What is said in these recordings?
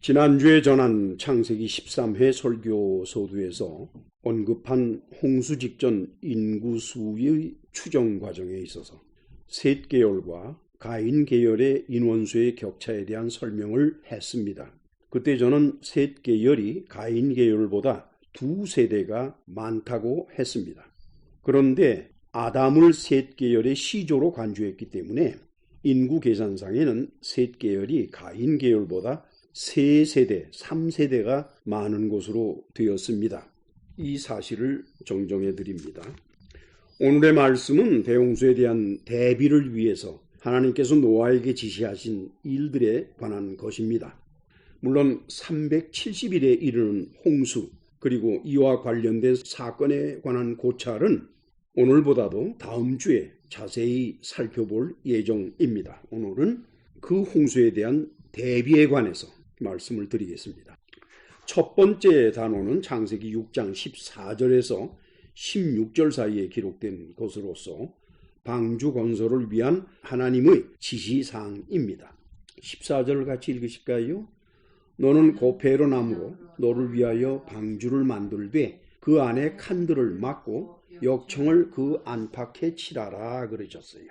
지난주에 전한 창세기 13회 설교 서두에서 언급한 홍수 직전 인구 수의 추정 과정에 있어서 셋 계열과 가인 계열의 인원수의 격차에 대한 설명을 했습니다. 그때 저는 셋 계열이 가인 계열보다 두 세대가 많다고 했습니다. 그런데 아담을 셋 계열의 시조로 간주했기 때문에 인구 계산상에는 셋 계열이 가인 계열보다 3세대, 3세대가 많은 것으로 되었습니다. 이 사실을 정정해 드립니다. 오늘의 말씀은 대홍수에 대한 대비를 위해서 하나님께서 노아에게 지시하신 일들에 관한 것입니다. 물론 370일에 이르는 홍수 그리고 이와 관련된 사건에 관한 고찰은 오늘보다도 다음 주에 자세히 살펴볼 예정입니다. 오늘은 그 홍수에 대한 대비에 관해서 말씀을 드리겠습니다. 첫 번째 단어는 창세기 6장 14절에서 16절 사이에 기록된 것으로서 방주 건설을 위한 하나님의 지시사항입니다. 14절을 같이 읽으실까요? 너는 고페로 나무로 너를 위하여 방주를 만들되 그 안에 칸들을 막고 역청을 그 안팎에 칠하라 그러셨어요.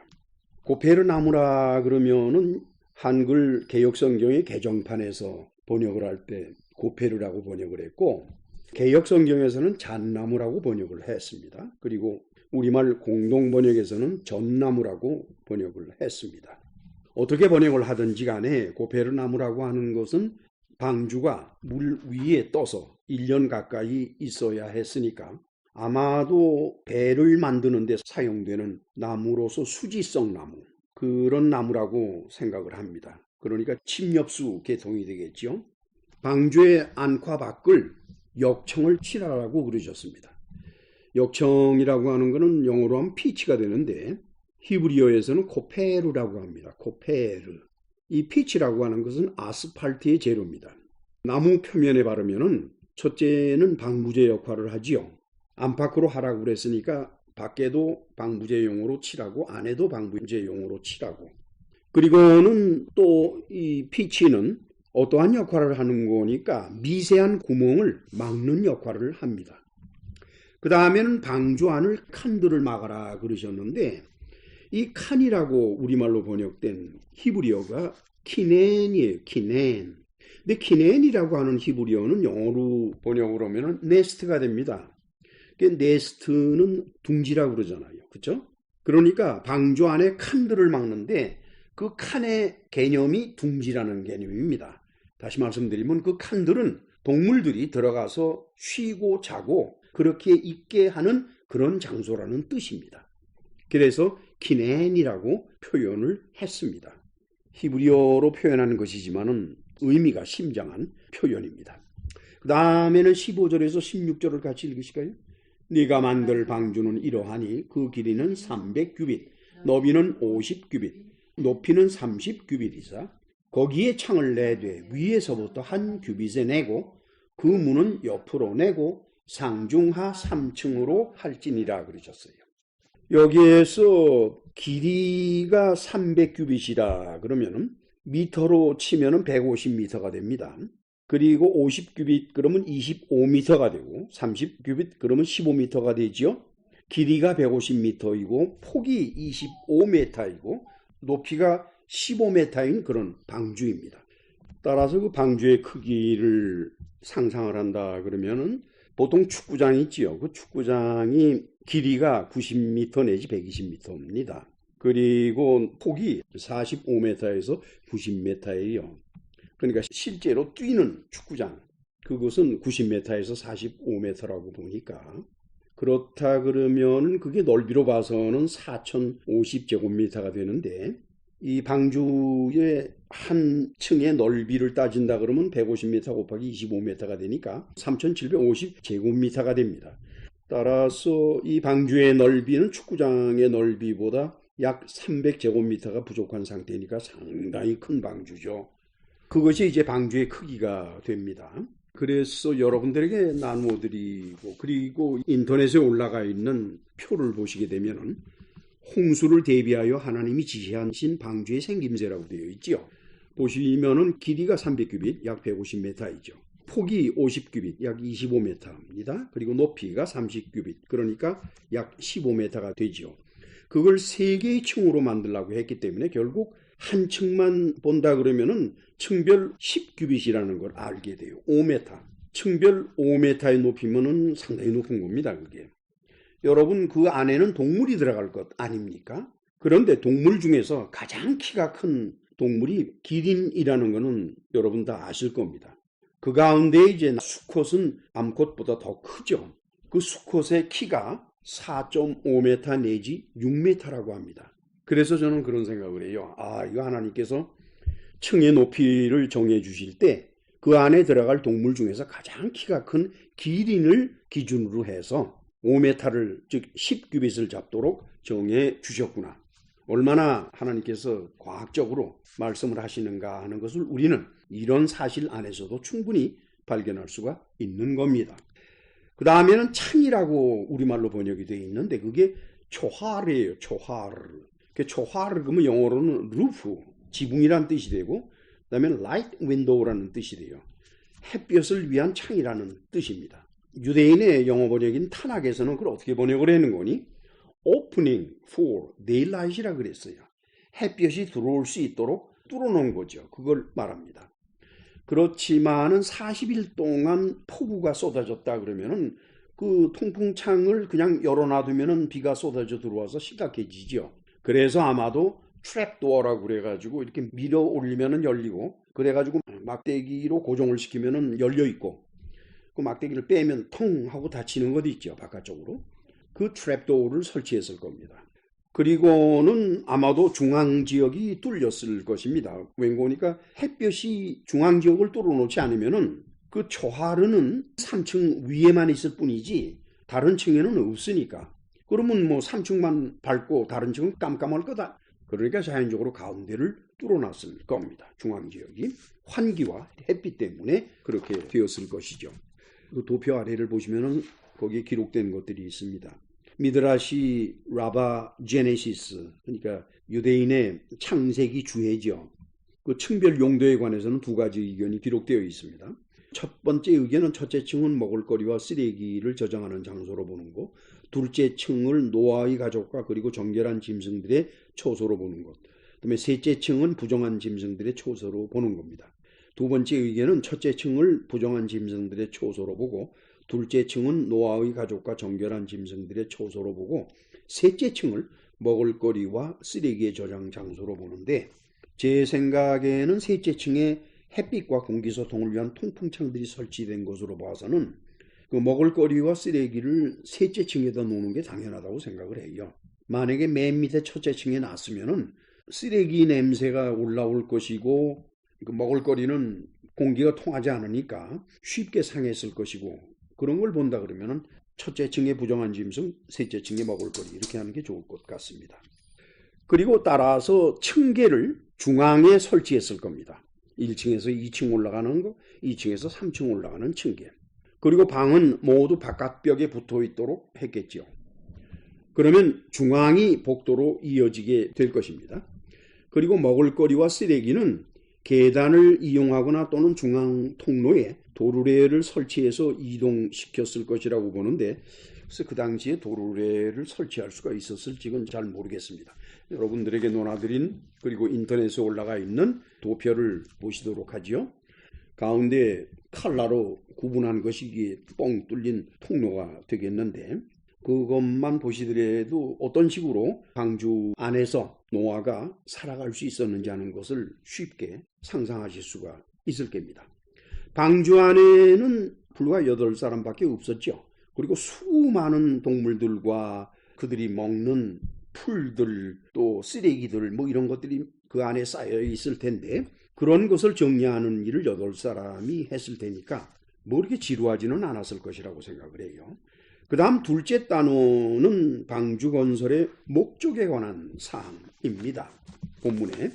고페로 나무라 그러면은 한글 개역성경의 개정판에서 번역을 할 때 고페르라고 번역을 했고 개역성경에서는 잣나무라고 번역을 했습니다. 그리고 우리말 공동번역에서는 전나무라고 번역을 했습니다. 어떻게 번역을 하든지 간에 고페르 나무라고 하는 것은 방주가 물 위에 떠서 1년 가까이 있어야 했으니까 아마도 배를 만드는 데 사용되는 나무로서 수지성 나무 그런 나무라고 생각을 합니다. 그러니까 침엽수 계통이 되겠죠. 방주의 안과 밖을 역청을 칠하라고 그러셨습니다. 역청이라고 하는 것은 영어로 하면 피치가 되는데 히브리어에서는 코페르라고 합니다. 코페르. 이 피치라고 하는 것은 아스팔트의 재료입니다. 나무 표면에 바르면은 첫째는 방부제 역할을 하지요. 안팎으로 하라고 그랬으니까 밖에도 방부제용으로 칠하고 안에도 방부제용으로 칠하고 그리고는 또 이 피치는 어떠한 역할을 하는 거니까 미세한 구멍을 막는 역할을 합니다. 그 다음에는 방주 안을 칸들을 막아라 그러셨는데 이 칸이라고 우리말로 번역된 히브리어가 키넨이에요. 키넨. 근데 키넨이라고 하는 히브리어는 영어로 번역을 하면 네스트가 됩니다. 네스트는 둥지라고 그러잖아요. 그렇죠? 그러니까 방주 안에 칸들을 막는데 그 칸의 개념이 둥지라는 개념입니다. 다시 말씀드리면 그 칸들은 동물들이 들어가서 쉬고 자고 그렇게 있게 하는 그런 장소라는 뜻입니다. 그래서 키넨이라고 표현을 했습니다. 히브리어로 표현하는 것이지만은 의미가 심장한 표현입니다. 그 다음에는 15절에서 16절을 같이 읽으실까요? 네가 만들 방주는 이러하니 그 길이는 300규빗, 너비는 50규빗, 높이는 30규빗이사 거기에 창을 내되 위에서부터 한 규빗에 내고 그 문은 옆으로 내고 상중하 3층으로 할지니라 그러셨어요. 여기에서 길이가 300규빗이라 그러면은 미터로 치면은 150미터가 됩니다. 그리고 50규빗 그러면 25미터가 되고 30규빗 그러면 15미터가 되지요. 길이가 150미터이고 폭이 25m이고 높이가 15m인 그런 방주입니다. 따라서 그 방주의 크기를 상상을 한다 그러면은 보통 축구장이 있지요. 그 축구장이 길이가 90m 내지 120m입니다. 그리고 폭이 45m에서 90m예요. 그러니까 실제로 뛰는 축구장 그것은 90m에서 45m라고 보니까 그렇다 그러면 그게 넓이로 봐서는 4050제곱미터가 되는데 이 방주의 한 층의 넓이를 따진다 그러면 150m 곱하기 25m가 되니까 3750제곱미터가 됩니다. 따라서 이 방주의 넓이는 축구장의 넓이보다 약 300제곱미터가 부족한 상태니까 상당히 큰 방주죠. 그것이 이제 방주의 크기가 됩니다. 그래서 여러분들에게 나누어 드리고 그리고 인터넷에 올라가 있는 표를 보시게 되면 홍수를 대비하여 하나님이 지시하신 방주의 생김새라고 되어 있지요. 보시면은 길이가 300규빗, 약 150m이죠. 폭이 50규빗, 약 25m입니다. 그리고 높이가 30규빗, 그러니까 약 15m가 되죠. 그걸 3개의 층으로 만들려고 했기 때문에 결국 한 층만 본다 그러면은 층별 10규빗이라는 걸 알게 돼요. 5m. 층별 5m의 높이면은 상당히 높은 겁니다, 그게. 여러분, 그 안에는 동물이 들어갈 것 아닙니까? 그런데 동물 중에서 가장 키가 큰 동물이 기린이라는 거는 여러분 다 아실 겁니다. 그 가운데 이제 수컷은 암컷보다 더 크죠. 그 수컷의 키가 4.5m 내지 6m라고 합니다. 그래서 저는 그런 생각을 해요. 이거 하나님께서 층의 높이를 정해 주실 때 그 안에 들어갈 동물 중에서 가장 키가 큰 기린을 기준으로 해서 5m를, 즉 10규빗을 잡도록 정해 주셨구나. 얼마나 하나님께서 과학적으로 말씀을 하시는가 하는 것을 우리는 이런 사실 안에서도 충분히 발견할 수가 있는 겁니다. 그 다음에는 창이라고 우리말로 번역이 되어 있는데 그게 초하르예요. 초하르. 초하르 그러면 영어로는 루프, 지붕이란 뜻이 되고 그 다음에 light window라는 뜻이 돼요. 햇볕을 위한 창이라는 뜻입니다. 유대인의 영어 번역인 타낙에서는 그걸 어떻게 번역을 하는 거니? opening for daylight이라 그랬어요. 햇볕이 들어올 수 있도록 뚫어놓은 거죠. 그걸 말합니다. 그렇지만은 40일 동안 폭우가 쏟아졌다 그러면은 그 통풍창을 그냥 열어놔두면은 비가 쏟아져 들어와서 심각해지죠. 그래서 아마도 트랩도어라고 그래가지고 이렇게 밀어 올리면은 열리고 그래가지고 막대기로 고정을 시키면은 열려 있고 그 막대기를 빼면 텅 하고 닫히는 것 있죠. 바깥쪽으로. 그 트랩도어를 설치했을 겁니다. 그리고는 아마도 중앙지역이 뚫렸을 것입니다. 왠고니까 햇볕이 중앙지역을 뚫어놓지 않으면은 그 초하르는 3층 위에만 있을 뿐이지 다른 층에는 없으니까. 그러면 뭐 3층만 밝고 다른 층은 깜깜할 거다. 그러니까 자연적으로 가운데를 뚫어놨을 겁니다. 중앙지역이. 환기와 햇빛 때문에 그렇게 되었을 것이죠. 그 도표 아래를 보시면은 거기에 기록된 것들이 있습니다. 미드라시 라바 제네시스, 그러니까 유대인의 창세기 주해죠. 그 층별 용도에 관해서는 두 가지 의견이 기록되어 있습니다. 첫 번째 의견은 첫째 층은 먹을거리와 쓰레기를 저장하는 장소로 보는 것, 둘째 층을 노아의 가족과 그리고 정결한 짐승들의 초소로 보는 것, 그다음에 셋째 층은 부정한 짐승들의 초소로 보는 겁니다. 두 번째 의견은 첫째 층을 부정한 짐승들의 초소로 보고 둘째 층은 노아의 가족과 정결한 짐승들의 초소로 보고 셋째 층을 먹을거리와 쓰레기의 저장 장소로 보는데 제 생각에는 셋째 층에 햇빛과 공기소통을 위한 통풍창들이 설치된 것으로 봐서는 그 먹을거리와 쓰레기를 셋째 층에다 놓는 게 당연하다고 생각을 해요. 만약에 맨 밑에 첫째 층에 놨으면은 쓰레기 냄새가 올라올 것이고 그 먹을거리는 공기가 통하지 않으니까 쉽게 상했을 것이고 그런 걸 본다 그러면은 첫째 층에 부정한 짐승, 셋째 층에 먹을거리 이렇게 하는 게 좋을 것 같습니다. 그리고 따라서 층계를 중앙에 설치했을 겁니다. 1층에서 2층 올라가는 거, 2층에서 3층 올라가는 층계. 그리고 방은 모두 바깥벽에 붙어 있도록 했겠죠. 그러면 중앙이 복도로 이어지게 될 것입니다. 그리고 먹을거리와 쓰레기는 계단을 이용하거나 또는 중앙 통로에 도르래를 설치해서 이동시켰을 것이라고 보는데 그래서 그 당시에 도르래를 설치할 수가 있었을지는 잘 모르겠습니다. 여러분들에게 논하드린 그리고 인터넷에 올라가 있는 도표를 보시도록 하지요. 가운데 칼라로 구분한 것이 이게 뻥 뚫린 통로가 되겠는데 그것만 보시더라도 어떤 식으로 방주 안에서 노아가 살아갈 수 있었는지 하는 것을 쉽게 상상하실 수가 있을 겁니다. 방주 안에는 불과 8사람밖에 없었죠. 그리고 수많은 동물들과 그들이 먹는 풀들 또 쓰레기들 뭐 이런 것들이 그 안에 쌓여 있을 텐데 그런 것을 정리하는 일을 8사람이 했을 테니까 뭐 이렇게 지루하지는 않았을 것이라고 생각을 해요. 그 다음 둘째 단어는 방주 건설의 목적에 관한 사항입니다. 본문에.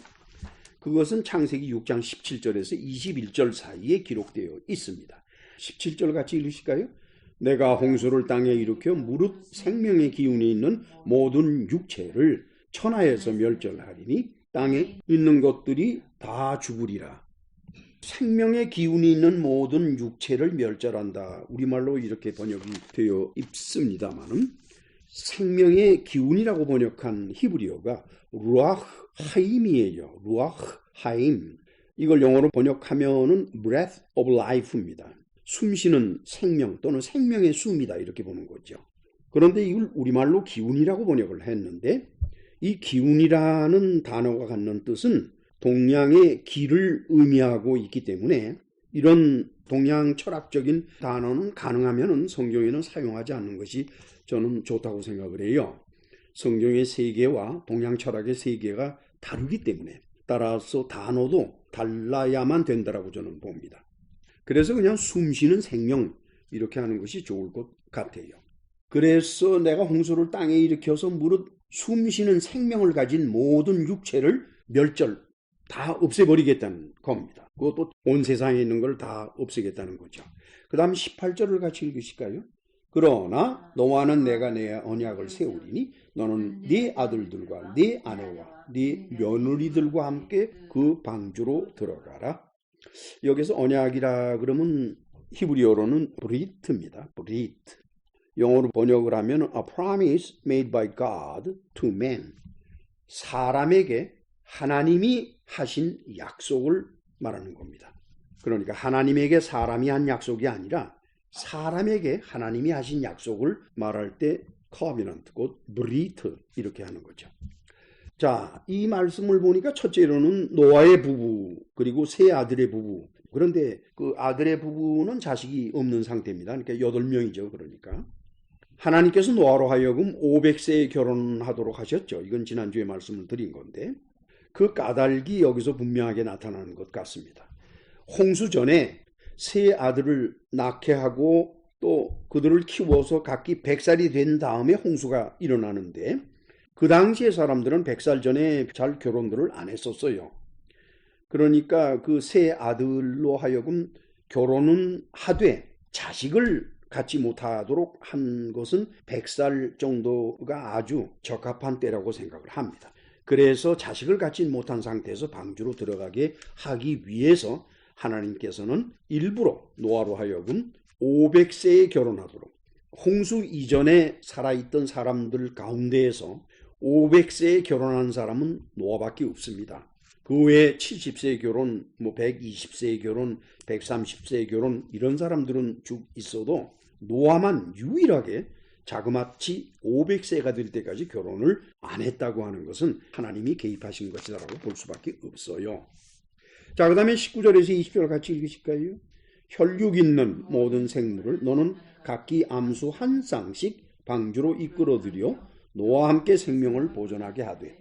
그것은 창세기 6장 17절에서 21절 사이에 기록되어 있습니다. 17절 같이 읽으실까요? 내가 홍수를 땅에 일으켜 무릇 생명의 기운이 있는 모든 육체를 천하에서 멸절하리니 땅에 있는 것들이 다 죽으리라. 생명의 기운이 있는 모든 육체를 멸절한다. 우리말로 이렇게 번역이 되어 있습니다만은 생명의 기운이라고 번역한 히브리어가 루아흐 하임이에요. 루아흐 하임. 이걸 영어로 번역하면은 breath of life입니다. 숨쉬는 생명 또는 생명의 숨이다 이렇게 보는 거죠. 그런데 이걸 우리말로 기운이라고 번역을 했는데 이 기운이라는 단어가 갖는 뜻은 동양의 기를 의미하고 있기 때문에 이런 동양 철학적인 단어는 가능하면 성경에는 사용하지 않는 것이 저는 좋다고 생각을 해요. 성경의 세계와 동양 철학의 세계가 다르기 때문에 따라서 단어도 달라야만 된다라고 저는 봅니다. 그래서 그냥 숨쉬는 생명 이렇게 하는 것이 좋을 것 같아요. 그래서 내가 홍수를 땅에 일으켜서 무릇 숨쉬는 생명을 가진 모든 육체를 멸절 다 없애버리겠다는 겁니다. 그것도 온 세상에 있는 걸 다 없애겠다는 거죠. 그 다음 18절을 같이 읽으실까요? 그러나 너와는 내가 내 언약을 세우리니 너는 네 아들들과 네 아내와 네 며느리들과 함께 그 방주로 들어가라. 여기서 언약이라 그러면 히브리어로는 브리트입니다. 브리트. 영어로 번역을 하면 a promise made by God to man. 사람에게 하나님이 하신 약속을 말하는 겁니다. 그러니까 하나님에게 사람이 한 약속이 아니라 사람에게 하나님이 하신 약속을 말할 때 covenant, 곧 브리트 이렇게 하는 거죠. 자, 이 말씀을 보니까 첫째로는 노아의 부부 그리고 세 아들의 부부. 그런데 그 아들의 부부는 자식이 없는 상태입니다. 그러니까 8명이죠. 그러니까 하나님께서 노아로 하여금 500세에 결혼하도록 하셨죠. 이건 지난주에 말씀을 드린 건데 그 까닭이 여기서 분명하게 나타나는 것 같습니다. 홍수 전에 세 아들을 낳게 하고 또 그들을 키워서 각기 100살이 된 다음에 홍수가 일어나는데 그 당시의 사람들은 100살 전에 잘 결혼들을 안 했었어요. 그러니까 그 세 아들로 하여금 결혼은 하되 자식을 갖지 못하도록 한 것은 100살 정도가 아주 적합한 때라고 생각을 합니다. 그래서 자식을 갖지 못한 상태에서 방주로 들어가게 하기 위해서 하나님께서는 일부러 노아로 하여금 500세에 결혼하도록 홍수 이전에 살아있던 사람들 가운데에서 500세에 결혼한 사람은 노아밖에 없습니다. 그 외에 70세의 결혼, 120세의 결혼, 130세의 결혼 이런 사람들은 쭉 있어도 노아만 유일하게 자그마치 500세가 될 때까지 결혼을 안 했다고 하는 것은 하나님이 개입하신 것이라고 볼 수밖에 없어요. 자, 그 다음에 19절에서 20절 같이 읽으실까요? 혈육 있는 모든 생물을 너는 각기 암수 한 쌍씩 방주로 이끌어들여 노아와 함께 생명을 보존하게 하되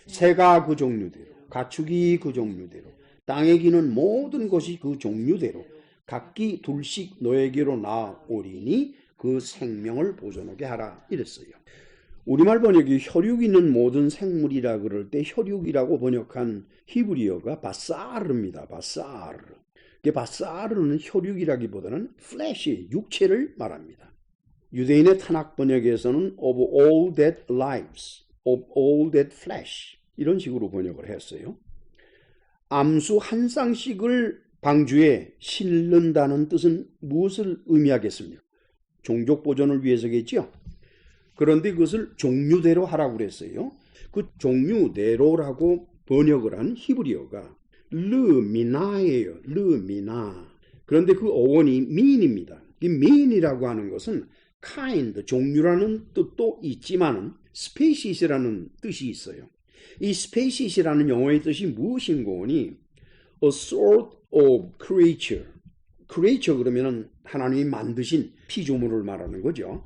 새가 그 종류대로 가축이 그 종류대로 땅에 기는 모든 것이 그 종류대로 각기 둘씩 너에게로 나오리니 그 생명을 보존하게 하라 이랬어요. 우리말 번역이 혈육 있는 모든 생물이라 그럴 때 혈육이라고 번역한 히브리어가 바사르입니다. 바사르. 바사르는 혈육이라기보다는 플래시, 육체를 말합니다. 유대인의 탄학 번역에서는 of all that lives, of all that flesh 이런 식으로 번역을 했어요. 암수 한 쌍씩을 방주에 실른다는 뜻은 무엇을 의미하겠습니까? 종족 보존을 위해서겠죠. 그런데 그것을 종류대로 하라고 그랬어요. 그 종류대로라고 번역을 한 히브리어가 르미나예요. 르미나. 그런데 그 어원이 mean입니다. 이 mean이라고 하는 것은 kind, 종류라는 뜻도 있지만 species라는 뜻이 있어요. 이 species라는 영어의 뜻이 무엇인고니 a sort of creature. creature 그러면은 하나님이 만드신 피조물을 말하는 거죠.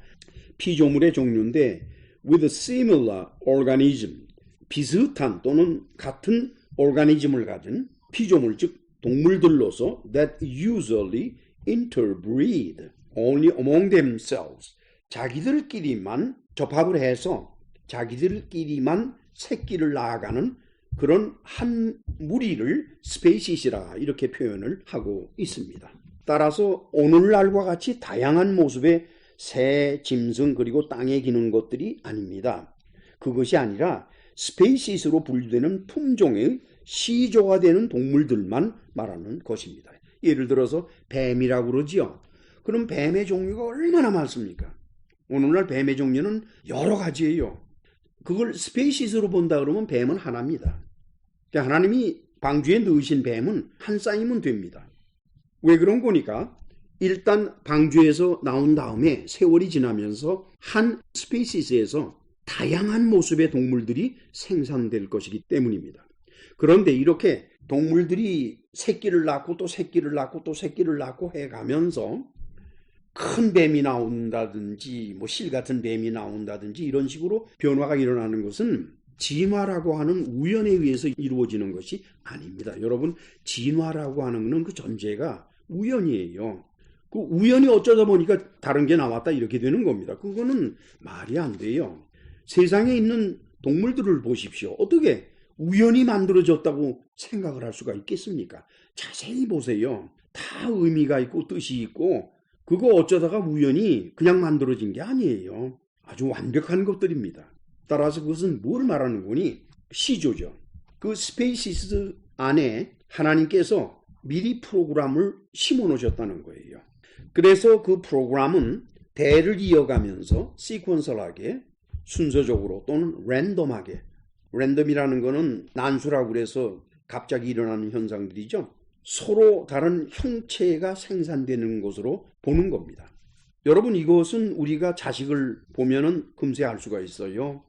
피조물의 종류인데 with a similar organism, 비슷한 또는 같은 오르가니즘을 가진 피조물, 즉 동물들로서 that usually interbreed only among themselves. 자기들끼리만 접합을 해서 자기들끼리만 새끼를 낳아가는 그런 한 무리를 스페이시스라 이렇게 표현을 하고 있습니다. 따라서 오늘날과 같이 다양한 모습의 새, 짐승 그리고 땅에 기는 것들이 아닙니다. 그것이 아니라 스페시스로 분류되는 품종의 시조가 되는 동물들만 말하는 것입니다. 예를 들어서 뱀이라고 그러지요. 그럼 뱀의 종류가 얼마나 많습니까? 오늘날 뱀의 종류는 여러 가지예요. 그걸 스페시스로 본다 그러면 뱀은 하나입니다. 하나님이 방주에 넣으신 뱀은 한 쌍이면 됩니다. 왜 그런 거니까? 일단 방주에서 나온 다음에 세월이 지나면서 한 스페시스에서 다양한 모습의 동물들이 생산될 것이기 때문입니다. 그런데 이렇게 동물들이 새끼를 낳고 또 새끼를 낳고 또 새끼를 낳고 해가면서 큰 뱀이 나온다든지 실 같은 뱀이 나온다든지 이런 식으로 변화가 일어나는 것은 진화라고 하는 우연에 의해서 이루어지는 것이 아닙니다. 여러분, 진화라고 하는 것은 그 전제가 우연이에요. 그 우연히 어쩌다 보니까 다른 게 나왔다 이렇게 되는 겁니다. 그거는 말이 안 돼요. 세상에 있는 동물들을 보십시오. 어떻게 우연히 만들어졌다고 생각을 할 수가 있겠습니까? 자세히 보세요. 다 의미가 있고 뜻이 있고 그거 어쩌다가 우연히 그냥 만들어진 게 아니에요. 아주 완벽한 것들입니다. 따라서 그것은 뭘 말하는 거니? 시조죠. 그 스페이시스 안에 하나님께서 미리 프로그램을 심어 놓으셨다는 거예요. 그래서 그 프로그램은 대를 이어가면서 시퀀설하게 순서적으로 또는 랜덤하게, 랜덤이라는 거는 난수라고 그래서 갑자기 일어나는 현상들이죠. 서로 다른 형체가 생산되는 것으로 보는 겁니다. 여러분, 이것은 우리가 자식을 보면은 금세 알 수가 있어요.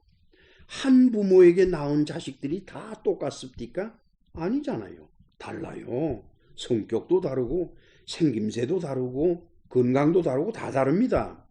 한 부모에게 낳은 자식들이 다 똑같습니까? 아니잖아요. 달라요. 성격도 다르고 생김새도 다르고 건강도 다르고 다 다릅니다.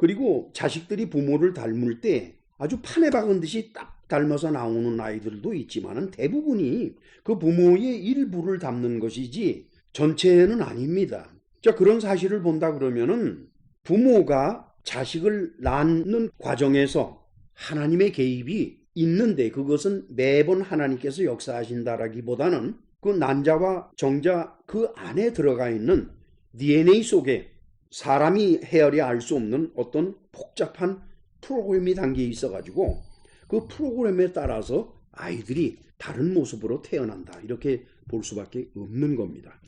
그리고 자식들이 부모를 닮을 때 아주 판에 박은 듯이 딱 닮아서 나오는 아이들도 있지만 대부분이 그 부모의 일부를 담는 것이지 전체는 아닙니다. 자, 그런 사실을 본다 그러면은 부모가 자식을 낳는 과정에서 하나님의 개입이 있는데 그것은 매번 하나님께서 역사하신다라기보다는 그 난자와 정자 그 안에 들어가 있는 DNA 속에 사람이 헤아려 알 수 없는 어떤 복잡한 프로그램이 담겨 있어가지고 그 프로그램에 따라서 아이들이 다른 모습으로 태어난다. 이렇게 볼 수밖에 없는 겁니다.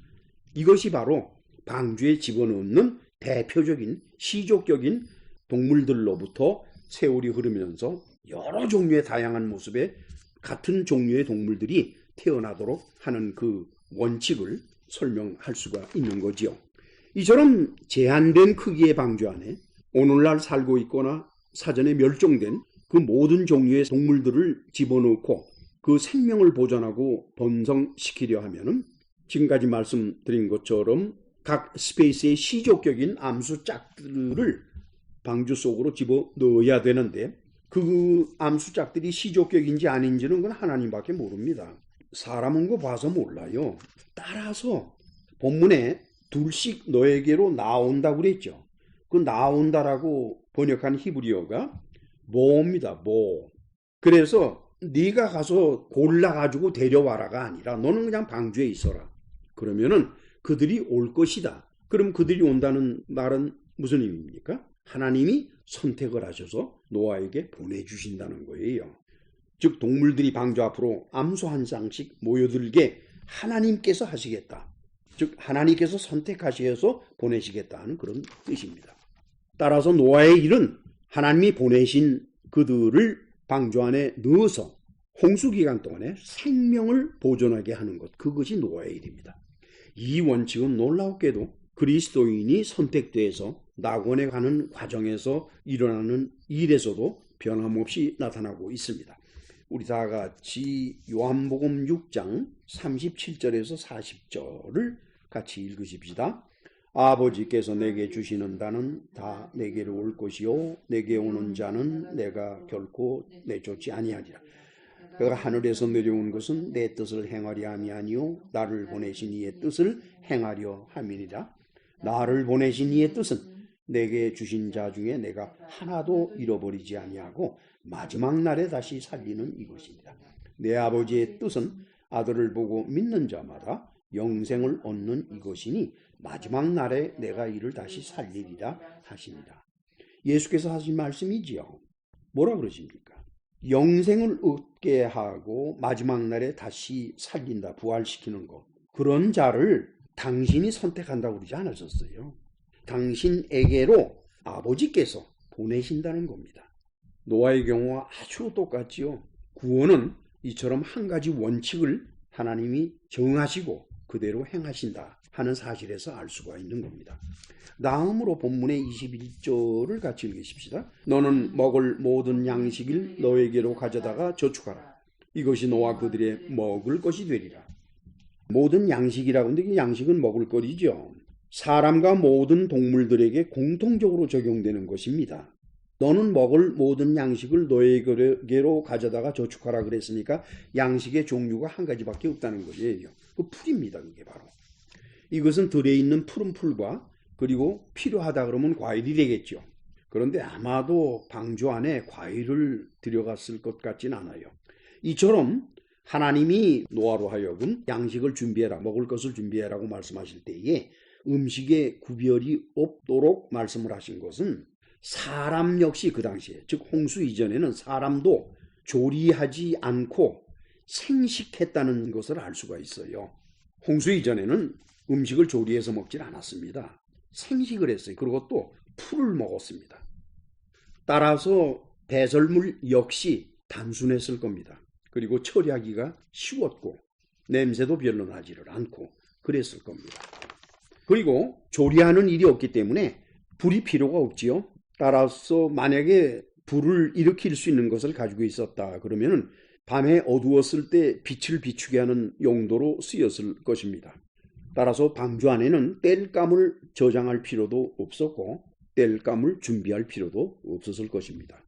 이것이 바로 방주에 집어넣는 대표적인 시족적인 동물들로부터 세월이 흐르면서 여러 종류의 다양한 모습의 같은 종류의 동물들이 태어나도록 하는 그 원칙을 설명할 수가 있는 거지요. 이처럼 제한된 크기의 방주 안에 오늘날 살고 있거나 사전에 멸종된 그 모든 종류의 동물들을 집어넣고 그 생명을 보존하고 번성시키려 하면은 지금까지 말씀드린 것처럼 각 스페이스의 시족격인 암수 짝들을 방주 속으로 집어넣어야 되는데 그 암수 짝들이 시족격인지 아닌지는 그건 하나님밖에 모릅니다. 사람은 거 봐서 몰라요. 따라서 본문에 둘씩 너에게로 나온다고 그랬죠. 그 나온다라고 번역한 히브리어가 모입니다. 모. 그래서 네가 가서 골라가지고 데려와라가 아니라 너는 그냥 방주에 있어라. 그러면은 그들이 올 것이다. 그럼 그들이 온다는 말은 무슨 의미입니까? 하나님이 선택을 하셔서 노아에게 보내주신다는 거예요. 즉 동물들이 방주 앞으로 암수 한 쌍씩 모여들게 하나님께서 하시겠다. 즉 하나님께서 선택하셔서 보내시겠다는 그런 뜻입니다. 따라서 노아의 일은 하나님이 보내신 그들을 방주 안에 넣어서 홍수기간 동안에 생명을 보존하게 하는 것, 그것이 노아의 일입니다. 이 원칙은 놀랍게도 그리스도인이 선택돼서 낙원에 가는 과정에서 일어나는 일에서도 변함없이 나타나고 있습니다. 우리 다 같이 요한복음 6장 37절에서 40절을 같이 읽으십시다. 아버지께서 내게 주시는 다는 다 내게로 올 것이요 내게 오는 자는 내가 결코 내쫓지 아니하리라. 그가 하늘에서 내려온 것은 내 뜻을 행하려 함이 아니요 나를 보내신 이의 뜻을 행하려 함이니라. 나를 보내신 이의 뜻은 내게 주신 자 중에 내가 하나도 잃어버리지 아니하고 마지막 날에 다시 살리는 이것입니다. 내 아버지의 뜻은 아들을 보고 믿는 자마다 영생을 얻는 이것이니 마지막 날에 내가 이를 다시 살리리라 하십니다. 예수께서 하신 말씀이지요. 뭐라 그러십니까? 영생을 얻게 하고 마지막 날에 다시 살린다, 부활시키는 것. 그런 자를 당신이 선택한다고 그러지 않으셨어요. 당신에게로 아버지께서 보내신다는 겁니다. 노아의 경우와 아주 똑같지요. 구원은 이처럼 한 가지 원칙을 하나님이 정하시고 그대로 행하신다 하는 사실에서 알 수가 있는 겁니다. 다음으로 본문의 21절을 같이 읽으십시다. 너는 먹을 모든 양식을 너에게로 가져다가 저축하라. 이것이 너와 그들의 먹을 것이 되리라. 모든 양식이라고 하는데 이 양식은 먹을 거리죠. 사람과 모든 동물들에게 공통적으로 적용되는 것입니다. 너는 먹을 모든 양식을 너에게로 가져다가 저축하라 그랬으니까 양식의 종류가 한 가지밖에 없다는 거예요. 그 풀입니다. 그게 바로. 이것은 들에 있는 푸른 풀과 그리고 필요하다 그러면 과일이 되겠죠. 그런데 아마도 방주 안에 과일을 들여갔을 것 같진 않아요. 이처럼 하나님이 노아로 하여금 양식을 준비해라, 먹을 것을 준비해라고 말씀하실 때에 음식에 구별이 없도록 말씀을 하신 것은 사람 역시 그 당시에, 즉 홍수 이전에는 사람도 조리하지 않고 생식했다는 것을 알 수가 있어요. 홍수 이전에는 음식을 조리해서 먹질 않았습니다. 생식을 했어요. 그리고 또 풀을 먹었습니다. 따라서 배설물 역시 단순했을 겁니다. 그리고 처리하기가 쉬웠고 냄새도 별로 나지를 않고 그랬을 겁니다. 그리고 조리하는 일이 없기 때문에 불이 필요가 없지요. 따라서 만약에 불을 일으킬 수 있는 것을 가지고 있었다 그러면은 밤에 어두웠을 때 빛을 비추게 하는 용도로 쓰였을 것입니다. 따라서 방주 안에는 땔감을 저장할 필요도 없었고 땔감을 준비할 필요도 없었을 것입니다.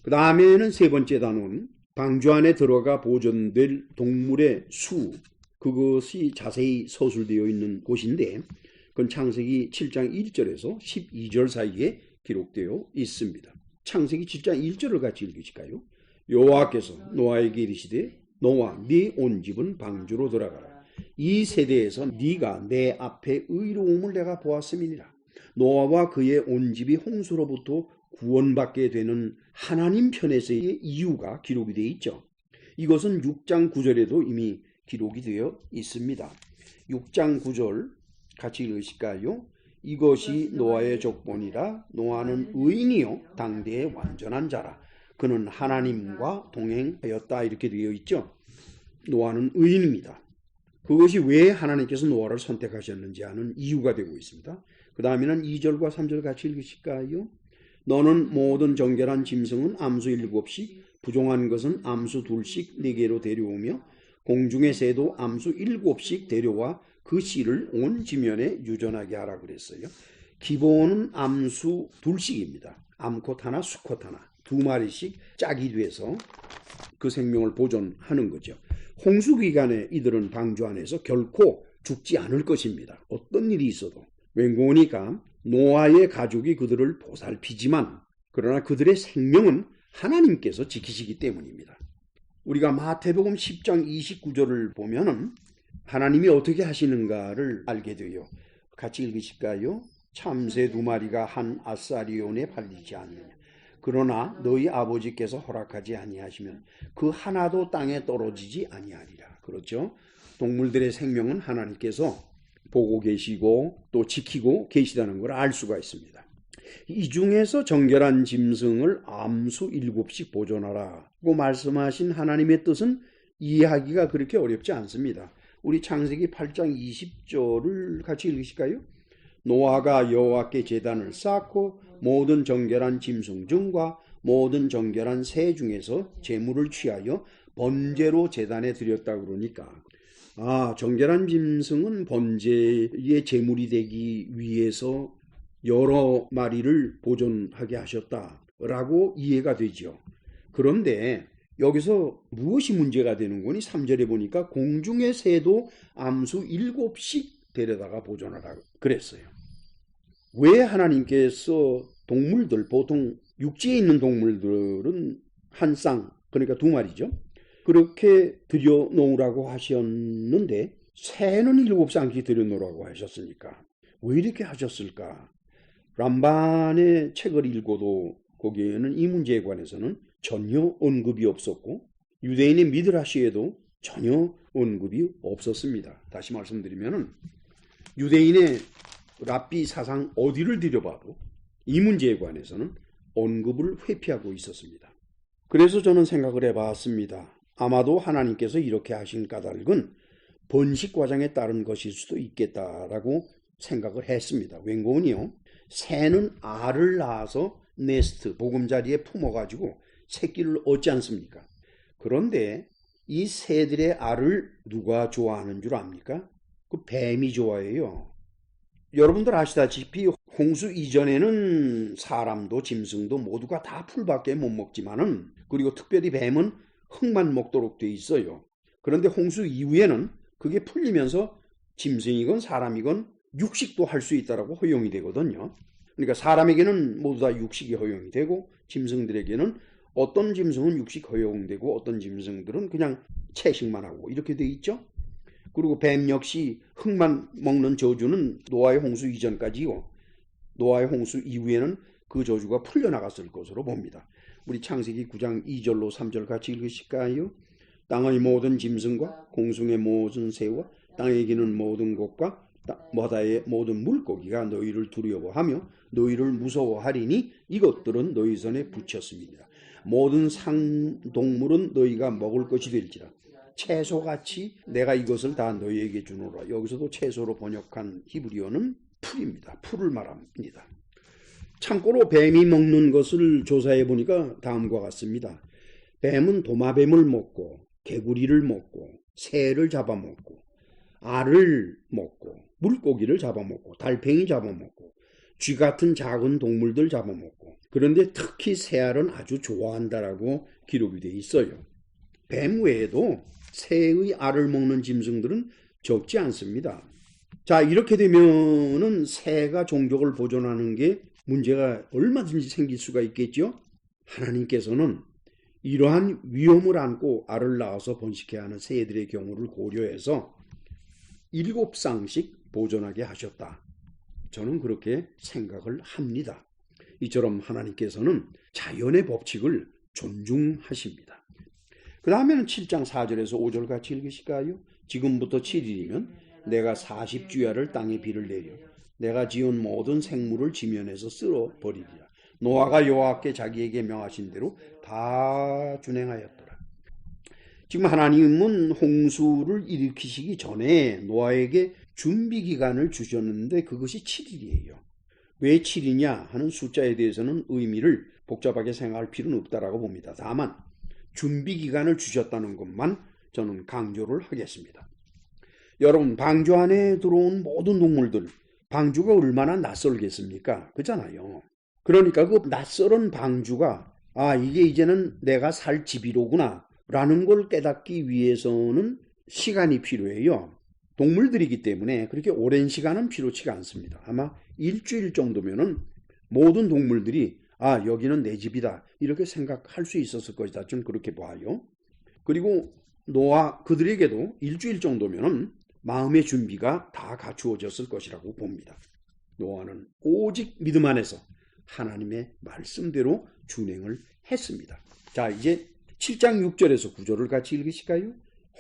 그 다음에는 세 번째 단원, 방주 안에 들어가 보존될 동물의 수, 그것이 자세히 서술되어 있는 곳인데 그건 창세기 7장 1절에서 12절 사이에 기록되어 있습니다. 창세기 7장 1절을 같이 읽으실까요? 여호와께서 노아에게 이르시되 노아 네 온 집은 방주로 들어가라. 이 세대에서 네가 내 앞에 의로움을 내가 보았음이니라. 노아와 그의 온 집이 홍수로부터 구원받게 되는 하나님 편에서의 이유가 기록이 되어 있죠. 이것은 6장 9절에도 이미 기록이 되어 있습니다. 6장 9절 같이 읽으실까요? 이것이 노아의 족본이라. 노아는 의인이요 당대의 완전한 자라. 그는 하나님과 동행하였다. 이렇게 되어 있죠. 노아는 의인입니다. 그것이 왜 하나님께서 노아를 선택하셨는지 하는 이유가 되고 있습니다. 그 다음에는 2절과 3절 같이 읽으실까요? 너는 모든 정결한 짐승은 암수 7씩, 부종한 것은 암수 2씩 네게로 데려오며 공중의 새도 암수 7씩 데려와 그 씨를 온 지면에 유전하게 하라 그랬어요. 기본은 암수 2씩입니다. 암컷 하나, 수컷 하나, 2마리씩 짝이 돼서 그 생명을 보존하는 거죠. 홍수 기간에 이들은 방주 안에서 결코 죽지 않을 것입니다. 어떤 일이 있어도. 왠고니까 노아의 가족이 그들을 보살피지만 그러나 그들의 생명은 하나님께서 지키시기 때문입니다. 우리가 마태복음 10장 29절을 보면은 하나님이 어떻게 하시는가를 알게 돼요. 같이 읽으실까요? 참새 2마리가 한 아사리온에 팔리지 않느냐. 그러나 너희 아버지께서 허락하지 아니하시면 그 하나도 땅에 떨어지지 아니하리라. 그렇죠? 동물들의 생명은 하나님께서 보고 계시고 또 지키고 계시다는 걸 알 수가 있습니다. 이 중에서 정결한 짐승을 암수 7씩 보존하라고 말씀하신 하나님의 뜻은 이해하기가 그렇게 어렵지 않습니다. 우리 창세기 8장 20절을 같이 읽으실까요? 노아가 여호와께 제단을 쌓고 모든 정결한 짐승 중과 모든 정결한 새 중에서 제물을 취하여 번제로 제단에 드렸다 그러니까 정결한 짐승은 번제의 제물이 되기 위해서 여러 마리를 보존하게 하셨다라고 이해가 되죠. 그런데 여기서 무엇이 문제가 되는 거니? 3절에 보니까 공중의 새도 암수 7씩 데려다가 보존하라 그랬어요. 왜 하나님께서 동물들, 보통 육지에 있는 동물들은 한 쌍, 그러니까 2마리죠. 그렇게 들여놓으라고 하셨는데 새는 7쌍씩 들여놓으라고 하셨으니까 왜 이렇게 하셨을까? 람반의 책을 읽어도 거기에는 이 문제에 관해서는 전혀 언급이 없었고 유대인의 미드라시에도 전혀 언급이 없었습니다. 다시 말씀드리면은 유대인의 랍비 사상 어디를 들여봐도 이 문제에 관해서는 언급을 회피하고 있었습니다. 그래서 저는 생각을 해봤습니다. 아마도 하나님께서 이렇게 하신 까닭은 번식 과정에 따른 것일 수도 있겠다라고 생각을 했습니다. 웬고은요, 새는 알을 낳아서 네스트, 보금자리에 품어가지고 새끼를 얻지 않습니까? 그런데 이 새들의 알을 누가 좋아하는 줄 압니까? 그 뱀이 좋아해요. 여러분들 아시다시피 홍수 이전에는 사람도 짐승도 모두가 다 풀밖에 못 먹지만은, 그리고 특별히 뱀은 흙만 먹도록 돼 있어요. 그런데 홍수 이후에는 그게 풀리면서 짐승이건 사람이건 육식도 할 수 있다라고 허용이 되거든요. 그러니까 사람에게는 모두 다 육식이 허용이 되고 짐승들에게는 어떤 짐승은 육식 허용되고 어떤 짐승들은 그냥 채식만 하고 이렇게 돼 있죠. 그리고 뱀 역시 흙만 먹는 저주는 노아의 홍수 이전까지요. 노아의 홍수 이후에는 그 저주가 풀려나갔을 것으로 봅니다. 우리 창세기 9장 2절로 3절 같이 읽으실까요? 땅의 모든 짐승과 공중의 모든 새와 땅에 기는 모든 것과 바다의 모든 물고기가 너희를 두려워하며 너희를 무서워하리니 이것들은 너희 손에 붙였습니다. 모든 상동물은 너희가 먹을 것이 될지라. 채소같이 내가 이것을 다 너희에게 주노라. 여기서도 채소로 번역한 히브리어는 풀입니다. 풀을 말합니다. 참고로 뱀이 먹는 것을 조사해 보니까 다음과 같습니다. 뱀은 도마뱀을 먹고 개구리를 먹고 새를 잡아먹고 알을 먹고 물고기를 잡아먹고 달팽이 잡아먹고 쥐 같은 작은 동물들 잡아먹고, 그런데 특히 새알은 아주 좋아한다라고 기록이 되어 있어요. 뱀 외에도 새의 알을 먹는 짐승들은 적지 않습니다. 자, 이렇게 되면은 새가 종족을 보존하는 게 문제가 얼마든지 생길 수가 있겠죠. 하나님께서는 이러한 위험을 안고 알을 낳아서 번식해야 하는 새들의 경우를 고려해서 7쌍씩 보존하게 하셨다. 저는 그렇게 생각을 합니다. 이처럼 하나님께서는 자연의 법칙을 존중하십니다. 그 다음에는 7장 4절에서 5절 같이 읽으실까요? 지금부터 7일이면 내가 40주야를 땅에 비를 내려 내가 지은 모든 생물을 지면에서 쓸어버리리라. 노아가 여호와께 자기에게 명하신 대로 다 준행하였더라. 지금 하나님은 홍수를 일으키시기 전에 노아에게 준비 기간을 주셨는데 그것이 7일이에요. 왜 7이냐 하는 숫자에 대해서는 의미를 복잡하게 생각할 필요는 없다라고 봅니다. 다만 준비 기간을 주셨다는 것만 저는 강조를 하겠습니다. 여러분, 방주 안에 들어온 모든 동물들, 방주가 얼마나 낯설겠습니까? 그렇잖아요. 그러니까 그 낯설은 방주가 이게 이제는 내가 살 집이로구나 라는 걸 깨닫기 위해서는 시간이 필요해요. 동물들이기 때문에 그렇게 오랜 시간은 필요치가 않습니다. 아마 일주일 정도면은 모든 동물들이 여기는 내 집이다 이렇게 생각할 수 있었을 것이다. 좀 그렇게 봐요. 그리고 노아 그들에게도 일주일 정도면은 마음의 준비가 다 갖추어졌을 것이라고 봅니다. 노아는 오직 믿음 안에서 하나님의 말씀대로 준행을 했습니다. 자, 이제 7장 6절에서 9절을 같이 읽으실까요?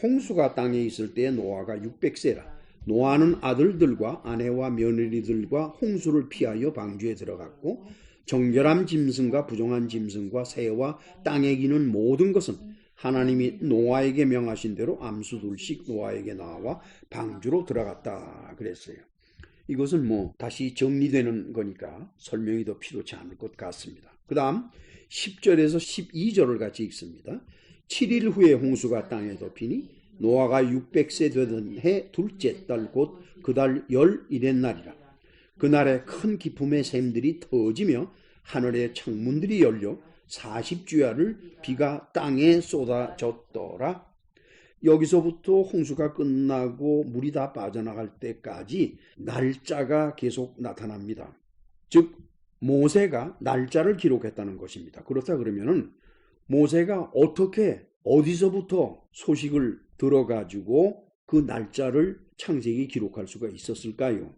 홍수가 땅에 있을 때 노아가 600세라. 노아는 아들들과 아내와 며느리들과 홍수를 피하여 방주에 들어갔고 정결한 짐승과 부정한 짐승과 새와 땅에 기는 모든 것은 하나님이 노아에게 명하신 대로 암수 둘씩 노아에게 나와 방주로 들어갔다 그랬어요. 이것은 다시 정리되는 거니까 설명이 더 필요치 않을 것 같습니다. 그 다음 10절에서 12절을 같이 읽습니다. 7일 후에 홍수가 땅에 덮이니 노아가 600세 되던 해 둘째 달 곧 그 달 11의 날이라. 그날에 큰 기품의 샘들이 터지며 하늘의 창문들이 열려 40주야를 비가 땅에 쏟아졌더라. 여기서부터 홍수가 끝나고 물이 다 빠져나갈 때까지 날짜가 계속 나타납니다. 즉 모세가 날짜를 기록했다는 것입니다. 그렇다 그러면은 모세가 어떻게 어디서부터 소식을 들어가지고 그 날짜를 창세기 기록할 수가 있었을까요?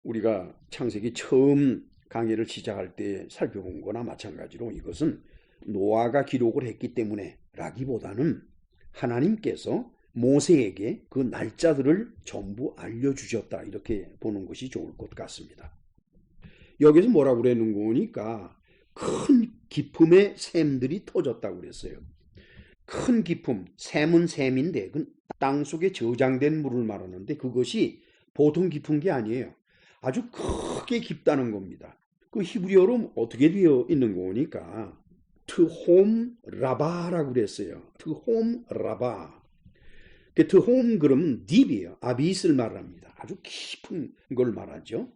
우리가 창세기 처음 강의를 시작할 때 살펴본 거나 마찬가지로 이것은 노아가 기록을 했기 때문에 라기보다는 하나님께서 모세에게 그 날짜들을 전부 알려주셨다, 이렇게 보는 것이 좋을 것 같습니다. 여기서 뭐라고 그러는 거니까 큰 기품의 샘들이 터졌다고 그랬어요. 큰 기품, 샘은 샘인데 그 땅속에 저장된 물을 말하는데 그것이 보통 깊은 게 아니에요. 아주 크게 깊다는 겁니다. 그 히브리어로 어떻게 되어 있는 거니까 트홈 라바라고 그랬어요. 트홈 라바. 트홈 그러면 딥이에요. 아비스를 말합니다. 아주 깊은 걸 말하죠.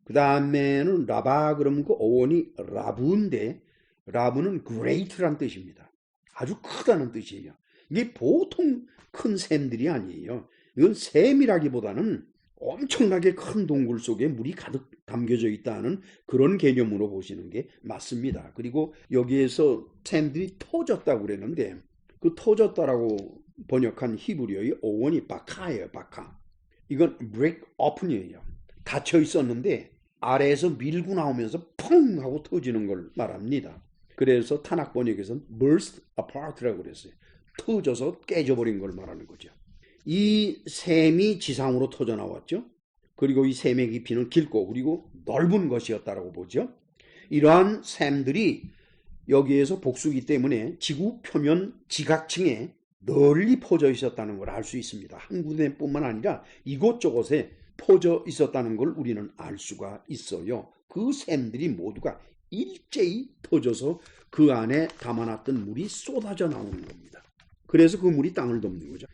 그 다음에는 라바 그러면 그 어원이 라부인데 라부는 great란 뜻입니다. 아주 크다는 뜻이에요. 이게 보통 큰 샘들이 아니에요. 이건 샘이라기보다는 엄청나게 큰 동굴 속에 물이 가득 담겨져 있다는 그런 개념으로 보시는 게 맞습니다. 그리고 여기에서 샘들이 터졌다고 그랬는데 그 터졌다라고 번역한 히브리어의 어원이 바카예요. 바카. 이건 break open이에요. 닫혀 있었는데 아래에서 밀고 나오면서 펑 하고 터지는 걸 말합니다. 그래서 탄악 번역에서는 burst apart라고 그랬어요. 터져서 깨져버린 걸 말하는 거죠. 이 샘이 지상으로 터져 나왔죠. 그리고 이 샘의 깊이는 길고 그리고 넓은 것이었다라고 보죠. 이러한 샘들이 여기에서 복수기 때문에 지구 표면 지각층에 널리 퍼져 있었다는 걸 알 수 있습니다. 한 군데뿐만 아니라 이곳저곳에 퍼져 있었다는 걸 우리는 알 수가 있어요. 그 샘들이 모두가 일제히 터져서 그 안에 담아놨던 물이 쏟아져 나오는 겁니다. 그래서 그 물이 땅을 덮는 거죠.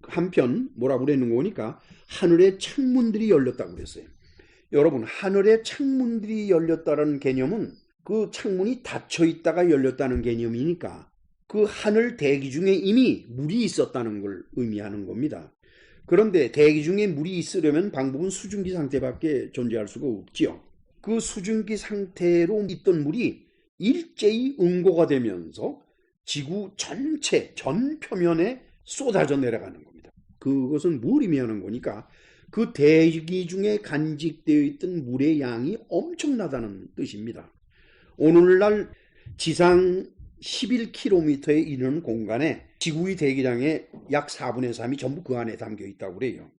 한편 뭐라고 그러는 거니까 하늘의 창문들이 열렸다고 그랬어요. 여러분, 하늘의 창문들이 열렸다는 개념은 그 창문이 닫혀 있다가 열렸다는 개념이니까 그 하늘 대기 중에 이미 물이 있었다는 걸 의미하는 겁니다. 그런데 대기 중에 물이 있으려면 방법은 수증기 상태밖에 존재할 수가 없지요. 그 수증기 상태로 있던 물이 일제히 응고가 되면서 지구 전체 전 표면에 쏟아져 내려가는 겁니다. 그것은 뭘 의미하는 거니까 그 대기 중에 간직되어 있던 물의 양이 엄청나다는 뜻입니다. 오늘날 지상 11km에 이르는 공간에 지구의 대기량의 약 4분의 3이 전부 그 안에 담겨 있다고 그래요.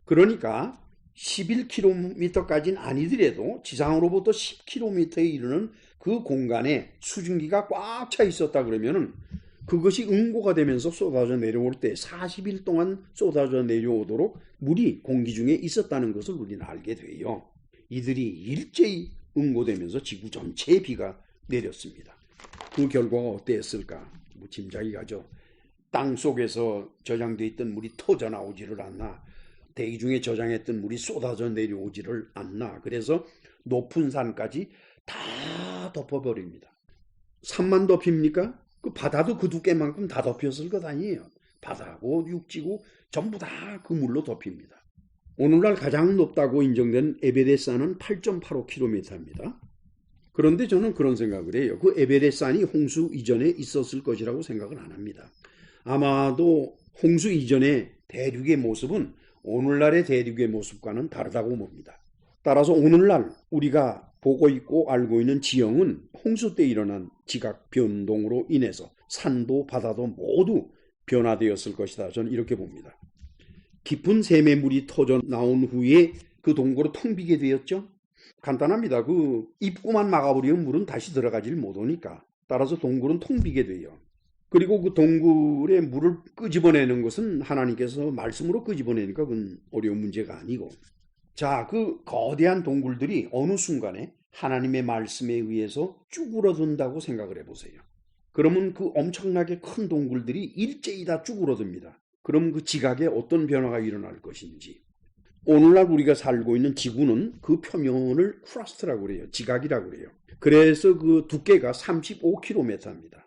그러니까 11km까지는 아니더라도 지상으로부터 10km에 이르는 그 공간에 수증기가 꽉 차 있었다 그러면은 그것이 응고가 되면서 쏟아져 내려올 때 40일 동안 쏟아져 내려오도록 물이 공기 중에 있었다는 것을 우리는 알게 돼요. 이들이 일제히 응고되면서 지구 전체에 비가 내렸습니다. 그 결과가 어땠을까? 짐작이 가죠. 땅 속에서 저장되어 있던 물이 터져 나오지를 않나. 대기 중에 저장했던 물이 쏟아져 내려오지를 않나. 그래서 높은 산까지 다 덮어버립니다. 산만 덮입니까? 그 바다도 그 두께만큼 다 덮였을 것 아니에요. 바다고 육지고 전부 다 그 물로 덮입니다. 오늘날 가장 높다고 인정된 에베레스산은 8.85km입니다. 그런데 저는 그런 생각을 해요. 그 에베레스산이 홍수 이전에 있었을 것이라고 생각을 안 합니다. 아마도 홍수 이전의 대륙의 모습은 오늘날의 대륙의 모습과는 다르다고 봅니다. 따라서 오늘날 우리가 보고 있고 알고 있는 지형은 홍수 때 일어난 지각 변동으로 인해서 산도 바다도 모두 변화되었을 것이다. 저는 이렇게 봅니다. 깊은 샘의 물이 터져 나온 후에 그 동굴을 텅 비게 되었죠. 간단합니다. 그 입구만 막아버리면 물은 다시 들어가질 못하니까. 따라서 동굴은 텅 비게 돼요. 그리고 그 동굴에 물을 끄집어내는 것은 하나님께서 말씀으로 끄집어내니까 그건 어려운 문제가 아니고. 자, 그 거대한 동굴들이 어느 순간에 하나님의 말씀에 의해서 쭈그러든다고 생각을 해보세요. 그러면 그 엄청나게 큰 동굴들이 일제히 다 쭈그러듭니다. 그럼 그 지각에 어떤 변화가 일어날 것인지. 오늘날 우리가 살고 있는 지구는 그 표면을 크러스트라고 그래요. 지각이라고 그래요. 그래서 그 두께가 35km입니다.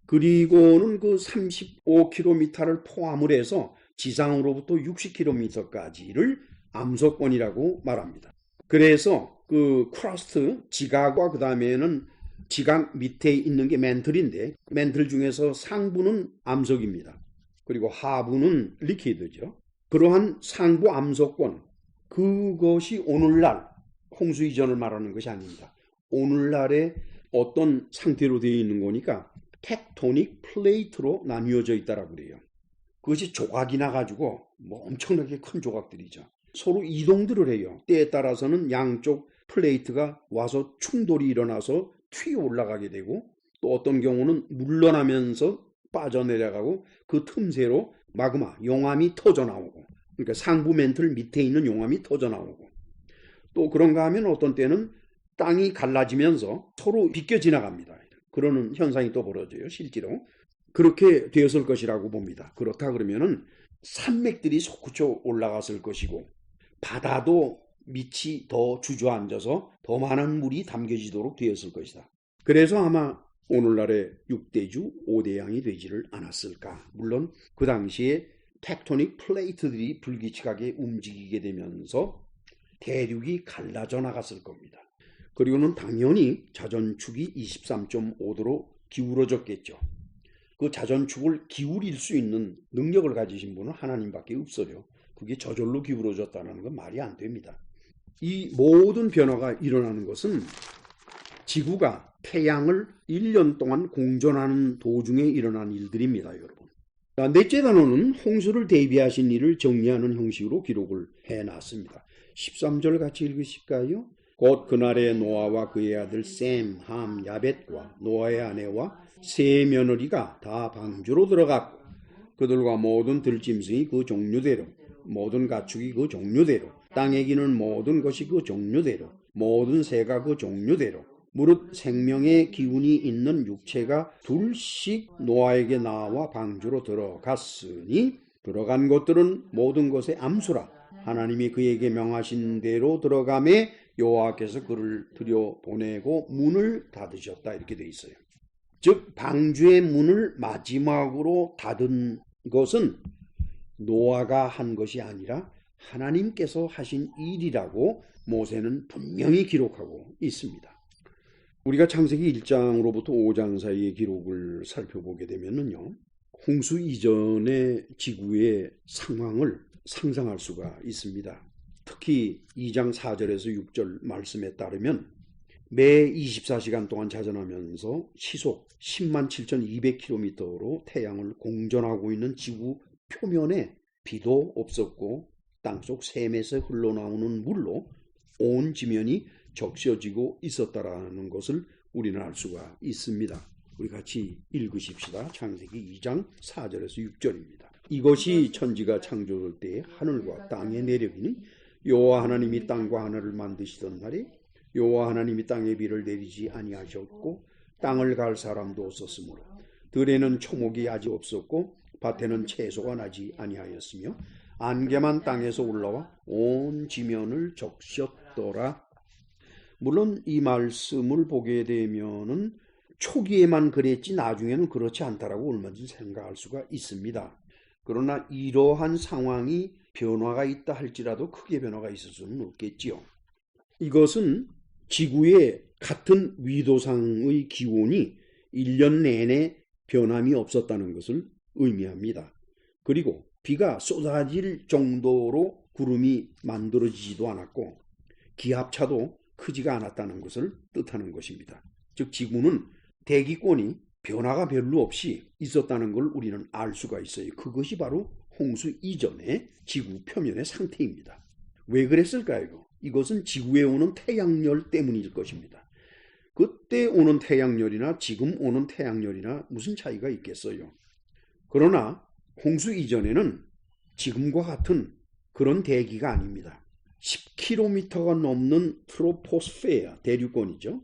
그리고는 그 35km를 포함을 해서 지상으로부터 60km까지를 암석권이라고 말합니다. 그래서 그 크러스트, 지각과 그 다음에는 지각 밑에 있는 게 맨틀인데 맨틀 중에서 상부는 암석입니다. 그리고 하부는 리퀴드죠. 그러한 상부 암석권, 그것이 오늘날 홍수 이전을 말하는 것이 아닙니다. 오늘날의 어떤 상태로 되어 있는 거니까 텍토닉 플레이트로 나뉘어져 있다라고 그래요. 그것이 조각이 나가지고 뭐 엄청나게 큰 조각들이죠. 서로 이동들을 해요. 때에 따라서는 양쪽 플레이트가 와서 충돌이 일어나서 튀어 올라가게 되고, 또 어떤 경우는 물러나면서 빠져내려가고 그 틈새로 마그마, 용암이 터져 나오고, 그러니까 상부 멘틀 밑에 있는 용암이 터져 나오고, 또 그런가 하면 어떤 때는 땅이 갈라지면서 서로 비껴 지나갑니다. 그러는 현상이 또 벌어져요. 실제로 그렇게 되었을 것이라고 봅니다. 그렇다 그러면은 산맥들이 솟구쳐 올라갔을 것이고, 바다도 밑이 더 주저앉아서 더 많은 물이 담겨지도록 되었을 것이다. 그래서 아마 오늘날의 6대주 5대양이 되지를 않았을까. 물론 그 당시에 텍토닉 플레이트들이 불규칙하게 움직이게 되면서 대륙이 갈라져 나갔을 겁니다. 그리고는 당연히 자전축이 23.5도로 기울어졌겠죠. 그 자전축을 기울일 수 있는 능력을 가지신 분은 하나님밖에 없어요. 그게 저절로 기울어졌다는 건 말이 안 됩니다. 이 모든 변화가 일어나는 것은 지구가 태양을 1년 동안 공전하는 도중에 일어난 일들입니다, 여러분. 넷째 단어는 홍수를 대비하신 일을 정리하는 형식으로 기록을 해놨습니다. 13절 같이 읽으실까요? 곧 그날에 노아와 그의 아들 셈, 함, 야벳과 노아의 아내와 세 며느리가 다 방주로 들어갔고, 그들과 모든 들짐승이 그 종류대로, 모든 가축이 그 종류대로, 땅에 기는 모든 것이 그 종류대로, 모든 새가 그 종류대로, 무릇 생명의 기운이 있는 육체가 둘씩 노아에게 나와 방주로 들어갔으니, 들어간 것들은 모든 것의 암수라. 하나님이 그에게 명하신 대로 들어가매 여호와께서 그를 들여보내고 문을 닫으셨다, 이렇게 돼 있어요. 즉 방주의 문을 마지막으로 닫은 것은 노아가 한 것이 아니라 하나님께서 하신 일이라고 모세는 분명히 기록하고 있습니다. 우리가 창세기 1장으로부터 5장 사이의 기록을 살펴보게 되면요, 홍수 이전의 지구의 상황을 상상할 수가 있습니다. 특히 2장 4절에서 6절 말씀에 따르면 매 24시간 동안 자전하면서 시속 107,200km로 태양을 공전하고 있는 지구 표면에 비도 없었고 땅속 샘에서 흘러나오는 물로 온 지면이 적셔지고 있었다라는 것을 우리는 알 수가 있습니다. 우리 같이 읽으십시다. 창세기 2장 4절에서 6절입니다. 이것이 천지가 창조될 때의 하늘과 땅의 내력이니 여호와 하나님이 땅과 하늘을 만드시던 날에 여호와 하나님이 땅에 비를 내리지 아니하셨고 땅을 갈 사람도 없었으므로 들에는 초목이 아직 없었고 밭에는 채소가 나지 아니하였으며 안개만 땅에서 올라와 온 지면을 적셨더라. 물론 이 말씀을 보게 되면은 초기에만 그랬지 나중에는 그렇지 않다라고 얼마든지 생각할 수가 있습니다. 그러나 이러한 상황이 변화가 있다 할지라도 크게 변화가 있을 수는 없겠지요. 이것은 지구의 같은 위도상의 기온이 1년 내내 변함이 없었다는 것을 의미합니다. 그리고 비가 쏟아질 정도로 구름이 만들어지지도 않았고 기압차도 크지가 않았다는 것을 뜻하는 것입니다. 즉 지구는 대기권이 변화가 별로 없이 있었다는 걸 우리는 알 수가 있어요. 그것이 바로 홍수 이전의 지구 표면의 상태입니다. 왜 그랬을까요? 이것은 지구에 오는 태양열 때문일 것입니다. 그때 오는 태양열이나 지금 오는 태양열이나 무슨 차이가 있겠어요? 그러나 홍수 이전에는 지금과 같은 그런 대기가 아닙니다. 10km가 넘는 트로포스페어, 대륙권이죠.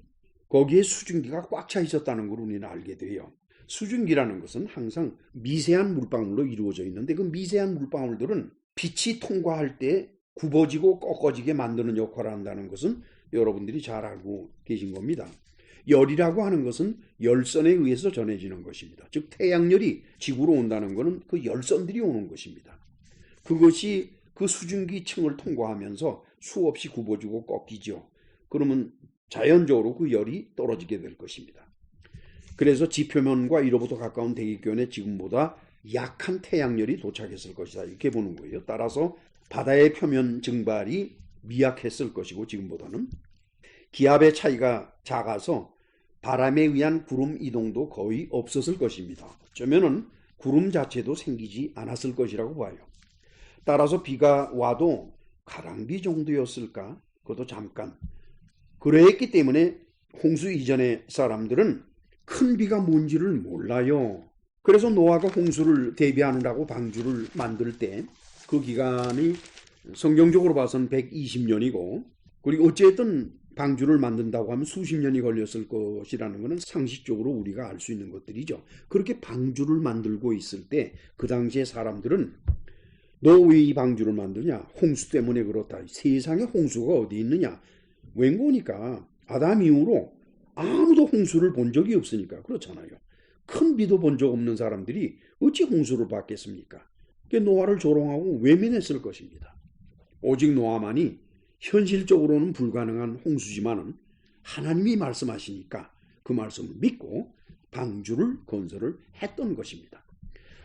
거기에 수증기가 꽉 차 있었다는 걸 우리는 알게 돼요. 수증기라는 것은 항상 미세한 물방울로 이루어져 있는데 그 미세한 물방울들은 빛이 통과할 때 굽어지고 꺾어지게 만드는 역할을 한다는 것은 여러분들이 잘 알고 계신 겁니다. 열이라고 하는 것은 열선에 의해서 전해지는 것입니다. 즉 태양열이 지구로 온다는 것은 그 열선들이 오는 것입니다. 그것이 그 수증기층을 통과하면서 수없이 굽어지고 꺾이죠. 그러면 자연적으로 그 열이 떨어지게 될 것입니다. 그래서 지표면과 이로부터 가까운 대기권에 지금보다 약한 태양열이 도착했을 것이다, 이렇게 보는 거예요. 따라서 바다의 표면 증발이 미약했을 것이고 지금보다는 기압의 차이가 작아서 바람에 의한 구름 이동도 거의 없었을 것입니다. 어쩌면은 구름 자체도 생기지 않았을 것이라고 봐요. 따라서 비가 와도 가랑비 정도였을까? 그것도 잠깐. 그랬기 때문에 홍수 이전의 사람들은 큰 비가 뭔지를 몰라요. 그래서 노아가 홍수를 대비하느라고 방주를 만들 때 그 기간이 성경적으로 봐서는 120년이고, 그리고 어쨌든 방주를 만든다고 하면 수십 년이 걸렸을 것이라는 것은 상식적으로 우리가 알 수 있는 것들이죠. 그렇게 방주를 만들고 있을 때 그 당시에 사람들은 너 왜 이 방주를 만드냐? 홍수 때문에 그렇다. 세상에 홍수가 어디 있느냐? 웬거니까 아담 이후로 아무도 홍수를 본 적이 없으니까 그렇잖아요. 큰 비도 본 적 없는 사람들이 어찌 홍수를 봤겠습니까? 노아를 조롱하고 외면했을 것입니다. 오직 노아만이 현실적으로는 불가능한 홍수지만은 하나님이 말씀하시니까 그 말씀을 믿고 방주를 건설을 했던 것입니다.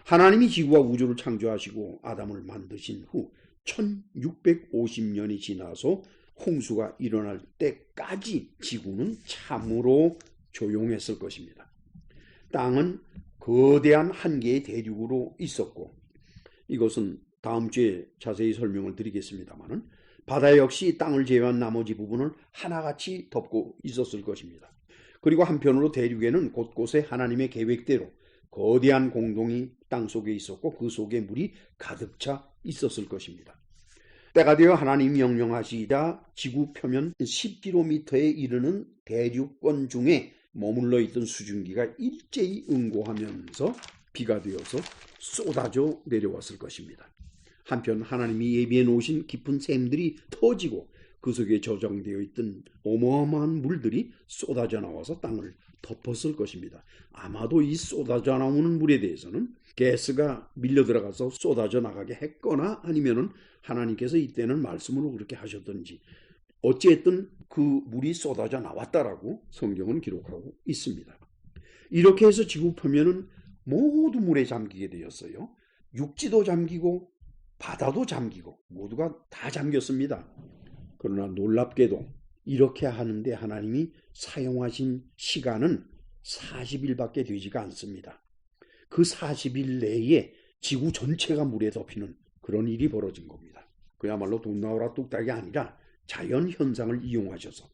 하나님이 지구와 우주를 창조하시고 아담을 만드신 후 1650년이 지나서 홍수가 일어날 때까지 지구는 참으로 조용했을 것입니다. 땅은 거대한 한 개의 대륙으로 있었고, 이것은 다음 주에 자세히 설명을 드리겠습니다만은 바다 역시 땅을 제외한 나머지 부분을 하나같이 덮고 있었을 것입니다. 그리고 한편으로 대륙에는 곳곳에 하나님의 계획대로 거대한 공동이 땅 속에 있었고 그 속에 물이 가득 차 있었을 것입니다. 때가 되어 하나님이 명령하시자 지구 표면 10km에 이르는 대륙권 중에 머물러 있던 수증기가 일제히 응고하면서 비가 되어서 쏟아져 내려왔을 것입니다. 한편 하나님이 예비해 놓으신 깊은 샘들이 터지고 그 속에 저장되어 있던 어마어마한 물들이 쏟아져 나와서 땅을 덮었을 것입니다. 아마도 이 쏟아져 나오는 물에 대해서는 가스가 밀려 들어가서 쏟아져 나가게 했거나 아니면은 하나님께서 이때는 말씀으로 그렇게 하셨던지, 어찌했든 그 물이 쏟아져 나왔다라고 성경은 기록하고 있습니다. 이렇게 해서 지구 표면은 모두 물에 잠기게 되었어요. 육지도 잠기고 바다도 잠기고 모두가 다 잠겼습니다. 그러나 놀랍게도 이렇게 하는데 하나님이 사용하신 시간은 40일밖에 되지가 않습니다. 그 40일 내에 지구 전체가 물에 덮이는 그런 일이 벌어진 겁니다. 그야말로 돈 나오라 뚝딱이 아니라 자연 현상을 이용하셔서.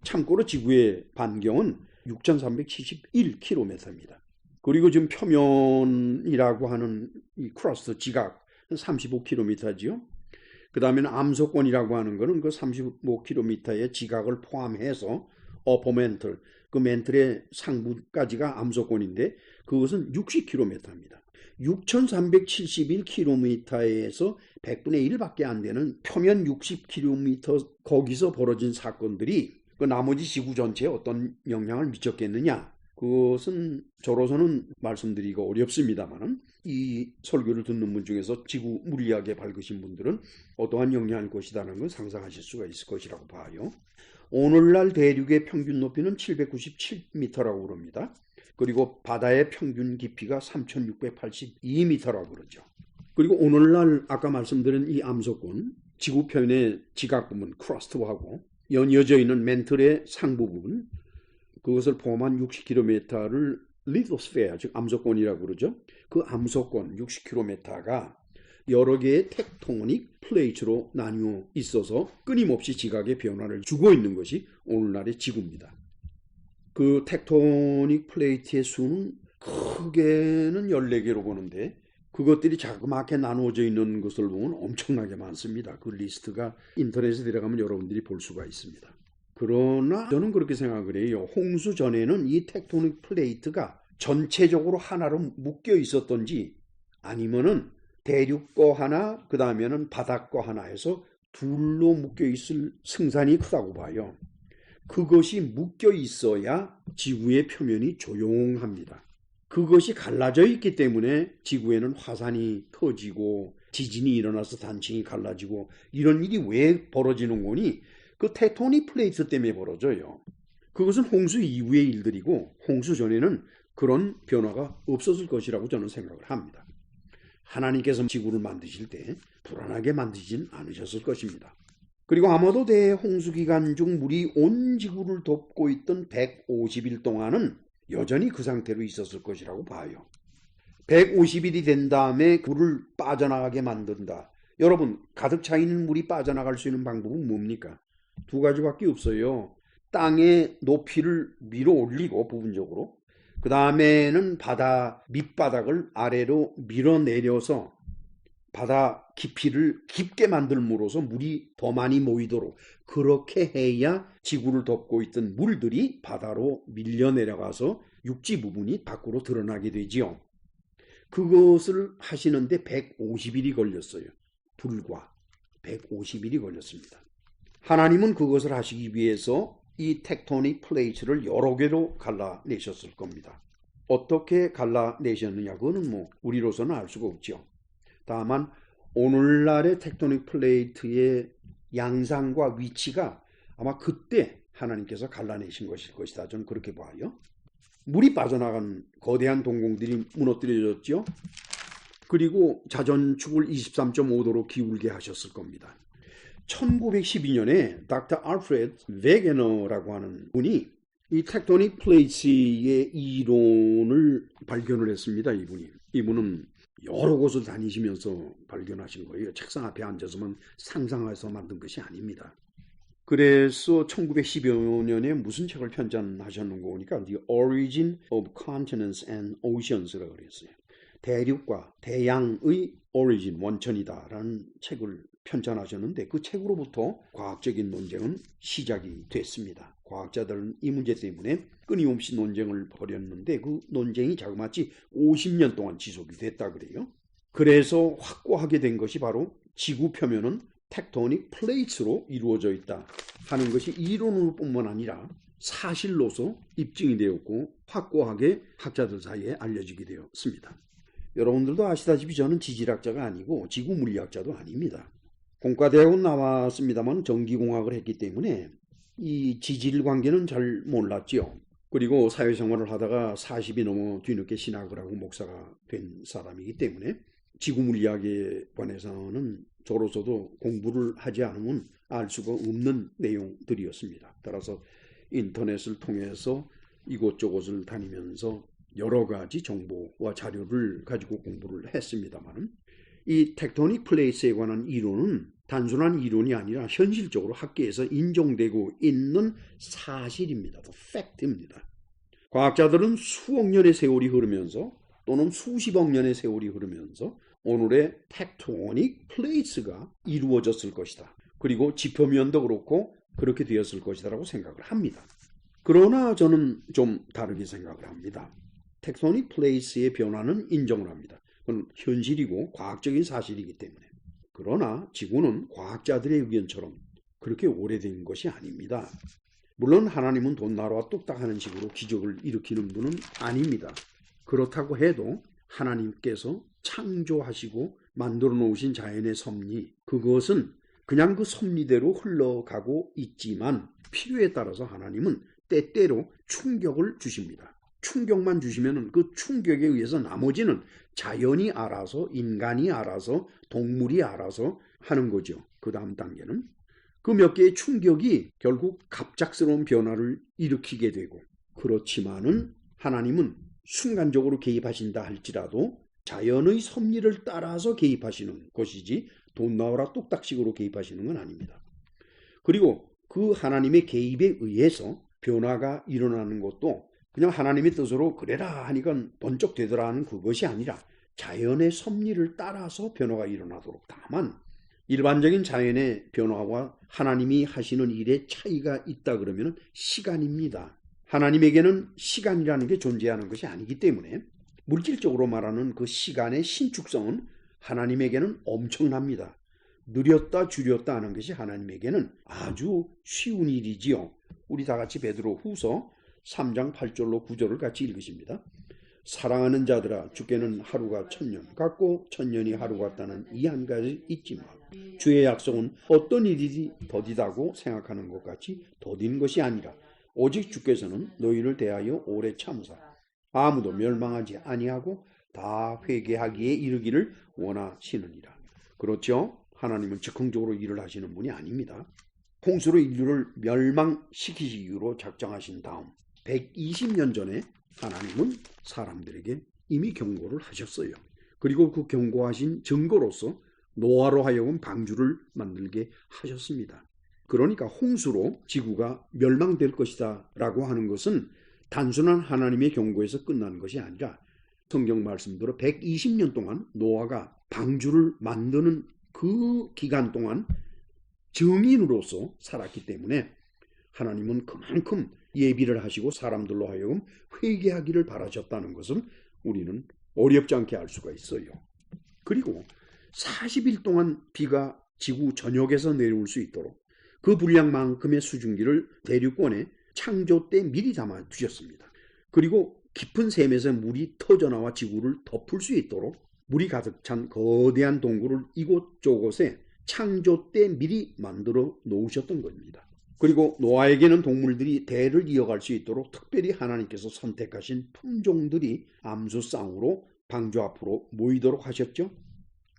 참고로 지구의 반경은 6,371km입니다. 그리고 지금 표면이라고 하는 이 크러스트 지각 35km지요. 그 다음에는 암석권이라고 하는 것은 그 35km의 지각을 포함해서 어퍼멘틀, 그 멘틀의 상부까지가 암석권인데 그것은 60km입니다. 6,371km에서 100분의 1밖에 안 되는 표면 60km 거기서 벌어진 사건들이 그 나머지 지구 전체에 어떤 영향을 미쳤겠느냐? 그것은 저로서는 말씀드리기가 어렵습니다만 이 설교를 듣는 분 중에서 지구 물리학에 밝으신 분들은 어떠한 영향일 것이라는 걸 상상하실 수가 있을 것이라고 봐요. 오늘날 대륙의 평균 높이는 797m라고 그럽니다. 그리고 바다의 평균 깊이가 3682m라고 그러죠. 그리고 오늘날 아까 말씀드린 이 암석권, 지구표면의 지각 부분 크러스트하고 연이어져 있는 멘틀의 상부 부분, 그것을 포함한 60km를 리토스페어, 즉 암석권이라고 그러죠. 그 암석권 60km가 여러 개의 텍토닉 플레이트로 나뉘어 있어서 끊임없이 지각의 변화를 주고 있는 것이 오늘날의 지구입니다. 그 텍토닉 플레이트의 수는 크게는 14개로 보는데 그것들이 자그맣게 나누어져 있는 것을 보면 엄청나게 많습니다. 그 리스트가 인터넷에 들어가면 여러분들이 볼 수가 있습니다. 그러나 저는 그렇게 생각을 해요. 홍수 전에는 이 텍토닉 플레이트가 전체적으로 하나로 묶여 있었던지 아니면은 대륙 거 하나, 그 다음에는 바닥 거 하나 해서 둘로 묶여 있을 승산이 크다고 봐요. 그것이 묶여 있어야 지구의 표면이 조용합니다. 그것이 갈라져 있기 때문에 지구에는 화산이 터지고 지진이 일어나서 단층이 갈라지고 이런 일이 왜 벌어지는 거니? 그 텍토닉 플레이트 때문에 벌어져요. 그것은 홍수 이후의 일들이고 홍수 전에는 그런 변화가 없었을 것이라고 저는 생각을 합니다. 하나님께서 지구를 만드실 때 불안하게 만드진 않으셨을 것입니다. 그리고 아마도 대홍수 기간 중 물이 온 지구를 덮고 있던 150일 동안은 여전히 그 상태로 있었을 것이라고 봐요. 150일이 된 다음에 물을 빠져나가게 만든다. 여러분, 가득 차 있는 물이 빠져나갈 수 있는 방법은 뭡니까? 두 가지밖에 없어요. 땅의 높이를 밀어 올리고 부분적으로, 그 다음에는 바다 밑바닥을 아래로 밀어내려서 바다 깊이를 깊게 만들므로써 물이 더 많이 모이도록, 그렇게 해야 지구를 덮고 있던 물들이 바다로 밀려 내려가서 육지 부분이 밖으로 드러나게 되지요. 그것을 하시는데 150일이 걸렸어요. 불과 150일이 걸렸습니다. 하나님은 그것을 하시기 위해서 이 텍토닉 플레이트를 여러 개로 갈라내셨을 겁니다. 어떻게 갈라내셨느냐, 그거는 우리로서는 알 수가 없죠. 다만 오늘날의 텍토닉 플레이트의 양상과 위치가 아마 그때 하나님께서 갈라내신 것일 것이다. 저는 그렇게 봐요. 물이 빠져나간 거대한 동공들이 무너뜨려졌죠. 그리고 자전축을 23.5도로 기울게 하셨을 겁니다. 1912년에 닥터 알프레드 웨게너라고 하는 분이 이 텍토닉 플레이트의 이론을 발견을 했습니다. 이분은 여러 곳을 다니시면서 발견하신 거예요. 책상 앞에 앉아서만 상상해서 만든 것이 아닙니다. 그래서 1910여 년에 무슨 책을 편찬하셨는가 보니까 The Origin of Continents and Oceans라고 그랬어요. 대륙과 대양의 origin, 원천이다라는 책을 편찬하셨는데, 그 책으로부터 과학적인 논쟁은 시작이 됐습니다. 과학자들은 이 문제 때문에 끊임없이 논쟁을 벌였는데 그 논쟁이 자그마치 50년 동안 지속이 됐다 그래요. 그래서 확고하게 된 것이 바로 지구 표면은 텍토닉 플레이트로 이루어져 있다 하는 것이 이론으로 뿐만 아니라 사실로서 입증이 되었고 확고하게 학자들 사이에 알려지게 되었습니다. 여러분들도 아시다시피 저는 지질학자가 아니고 지구 물리학자도 아닙니다. 공과대학은 나왔습니다만 전기공학을 했기 때문에 이 지질 관계는 잘 몰랐죠. 그리고 사회생활을 하다가 40이 넘어 뒤늦게 신학을 하고 목사가 된 사람이기 때문에 지구 물리학에 관해서는 저로서도 공부를 하지 않으면 알 수가 없는 내용들이었습니다. 따라서 인터넷을 통해서 이곳저곳을 다니면서 여러 가지 정보와 자료를 가지고 공부를 했습니다만, 이 텍토닉 플레이트에 관한 이론은 단순한 이론이 아니라 현실적으로 학계에서 인정되고 있는 사실입니다. 팩트입니다. 과학자들은 수억 년의 세월이 흐르면서 또는 수십억 년의 세월이 흐르면서 오늘의 텍토닉 플레이트가 이루어졌을 것이다. 그리고 지표면도 그렇고 그렇게 되었을 것이다라고 생각을 합니다. 그러나 저는 좀 다르게 생각을 합니다. 텍토닉 플레이트의 변화는 인정을 합니다. 그건 현실이고 과학적인 사실이기 때문에. 그러나 지구는 과학자들의 의견처럼 그렇게 오래된 것이 아닙니다. 물론 하나님은 돈나라와 뚝딱하는 식으로 기적을 일으키는 분은 아닙니다. 그렇다고 해도 하나님께서 창조하시고 만들어 놓으신 자연의 섭리, 그것은 그냥 그 섭리대로 흘러가고 있지만 필요에 따라서 하나님은 때때로 충격을 주십니다. 충격만 주시면 그 충격에 의해서 나머지는 자연이 알아서, 인간이 알아서, 동물이 알아서 하는 거죠. 그 다음 단계는 그 몇 개의 충격이 결국 갑작스러운 변화를 일으키게 되고, 그렇지만은 하나님은 순간적으로 개입하신다 할지라도 자연의 섭리를 따라서 개입하시는 것이지 돈 나오라 뚝딱식으로 개입하시는 건 아닙니다. 그리고 그 하나님의 개입에 의해서 변화가 일어나는 것도 그냥 하나님의 뜻으로 그래라 하니까 번쩍 되더라 하는 그것이 아니라 자연의 섭리를 따라서 변화가 일어나도록. 다만 일반적인 자연의 변화와 하나님이 하시는 일의 차이가 있다 그러면 시간입니다. 하나님에게는 시간이라는 게 존재하는 것이 아니기 때문에 물질적으로 말하는 그 시간의 신축성은 하나님에게는 엄청납니다. 느렸다 줄였다 하는 것이 하나님에게는 아주 쉬운 일이지요. 우리 다 같이 베드로 후서 3장 8절로 9절을 같이 읽으십니다. 사랑하는 자들아, 주께는 하루가 1000년 같고 1000년이 하루 같다는 이 한 가지 잊지 마. 주의 약속은 어떤 일이 더디다고 생각하는 것 같이 더딘 것이 아니라 오직 주께서는 너희를 대하여 오래 참으사 아무도 멸망하지 아니하고 다 회개하기에 이르기를 원하시느니라. 그렇죠? 하나님은 즉흥적으로 일을 하시는 분이 아닙니다. 홍수로 인류를 멸망시키시기로 작정하신 다음 120년 전에 하나님은 사람들에게 이미 경고를 하셨어요. 그리고 그 경고하신 증거로서 노아로 하여금 방주를 만들게 하셨습니다. 그러니까 홍수로 지구가 멸망될 것이다 라고 하는 것은 단순한 하나님의 경고에서 끝나는 것이 아니라 성경 말씀대로 120년 동안 노아가 방주를 만드는 그 기간 동안 증인으로서 살았기 때문에 하나님은 그만큼 예비를 하시고 사람들로 하여금 회개하기를 바라셨다는 것을 우리는 어렵지 않게 알 수가 있어요. 그리고 40일 동안 비가 지구 전역에서 내려올 수 있도록 그 분량만큼의 수증기를 대륙권에 창조 때 미리 담아 두셨습니다. 그리고 깊은 샘에서 물이 터져나와 지구를 덮을 수 있도록 물이 가득 찬 거대한 동굴을 이곳저곳에 창조 때 미리 만들어 놓으셨던 겁니다. 그리고 노아에게는 동물들이 대를 이어갈 수 있도록 특별히 하나님께서 선택하신 품종들이 암수쌍으로 방주 앞으로 모이도록 하셨죠.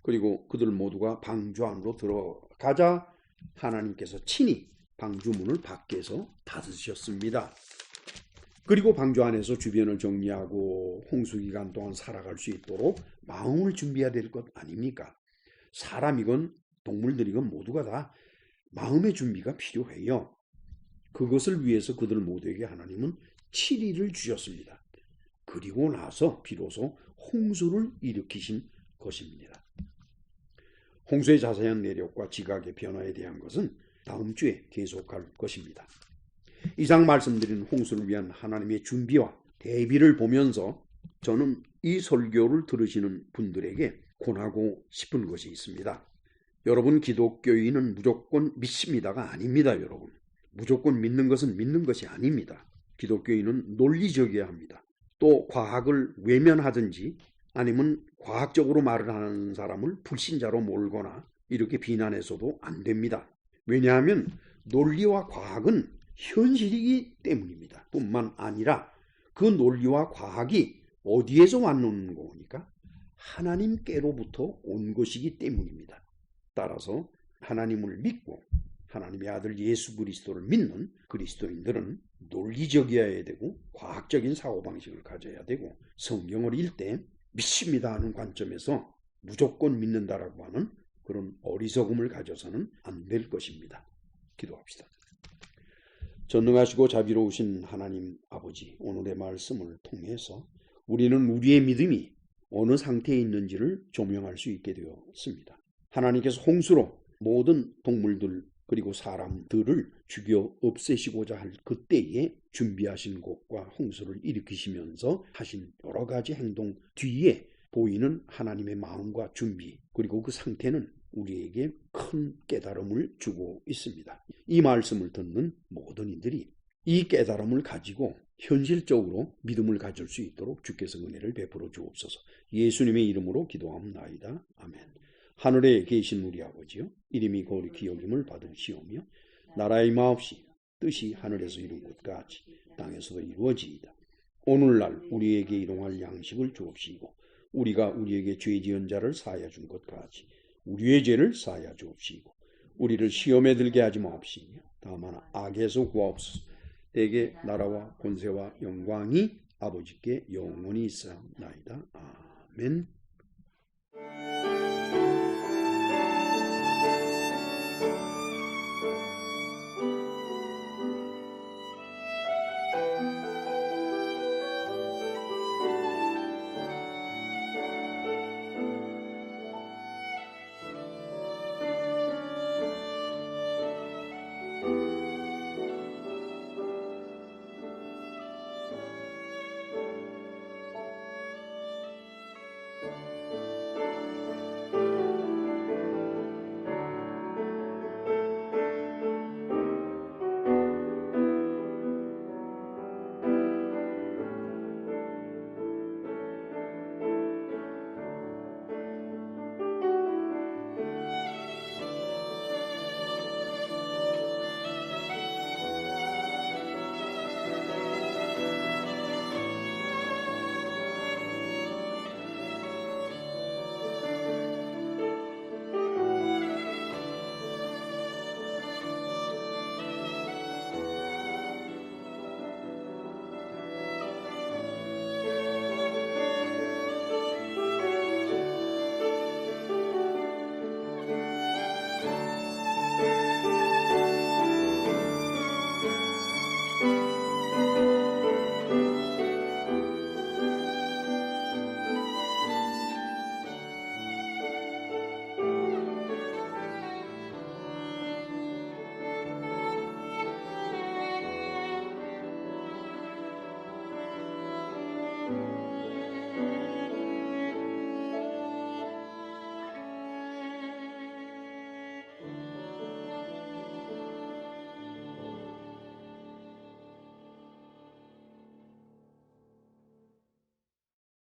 그리고 그들 모두가 방주 안으로 들어가자 하나님께서 친히 방주 문을 밖에서 닫으셨습니다. 그리고 방주 안에서 주변을 정리하고 홍수 기간 동안 살아갈 수 있도록 마음을 준비해야 될 것 아닙니까? 사람이건 동물들이건 모두가 다 마음의 준비가 필요해요. 그것을 위해서 그들 모두에게 하나님은 7일을 주셨습니다. 그리고 나서 비로소 홍수를 일으키신 것입니다. 홍수의 자세한 내력과 지각의 변화에 대한 것은 다음 주에 계속할 것입니다. 이상 말씀드린 홍수를 위한 하나님의 준비와 대비를 보면서 저는 이 설교를 들으시는 분들에게 권하고 싶은 것이 있습니다. 여러분, 기독교인은 무조건 믿습니다가 아닙니다. 여러분, 무조건 믿는 것은 믿는 것이 아닙니다. 기독교인은 논리적이어야 합니다. 또 과학을 외면하든지 아니면 과학적으로 말을 하는 사람을 불신자로 몰거나 이렇게 비난해서도 안 됩니다. 왜냐하면 논리와 과학은 현실이기 때문입니다. 뿐만 아니라 그 논리와 과학이 어디에서 왔는 거니까 하나님께로부터 온 것이기 때문입니다. 따라서 하나님을 믿고 하나님의 아들 예수 그리스도를 믿는 그리스도인들은 논리적이어야 되고 과학적인 사고방식을 가져야 되고 성경을 읽을 때 믿습니다 하는 관점에서 무조건 믿는다라고 하는 그런 어리석음을 가져서는 안 될 것입니다. 기도합시다. 전능하시고 자비로우신 하나님 아버지, 오늘의 말씀을 통해서 우리는 우리의 믿음이 어느 상태에 있는지를 조명할 수 있게 되었습니다. 하나님께서 홍수로 모든 동물들 그리고 사람들을 죽여 없애시고자 할 그때에 준비하신 것과 홍수를 일으키시면서 하신 여러 가지 행동 뒤에 보이는 하나님의 마음과 준비, 그리고 그 상태는 우리에게 큰 깨달음을 주고 있습니다. 이 말씀을 듣는 모든 이들이 이 깨달음을 가지고 현실적으로 믿음을 가질 수 있도록 주께서 은혜를 베풀어 주옵소서. 예수님의 이름으로 기도합나이다. 아멘. 하늘에 계신 우리 아버지요, 이름이 거룩히 여김을 받으시오며 나라의 마옵시 뜻이 하늘에서 이룬 것 같이 땅에서도 이루어지이다. 오늘날 우리에게 일용할 양식을 주옵시고 우리가 우리에게 죄 지은 자를 사하여 준 것 같이 우리의 죄를 사하여 주옵시고 우리를 시험에 들게 하지 마옵시며 다만 악에서 구하옵소서. 대개 나라와 권세와 영광이 아버지께 영원히 있사옵나이다. 아멘.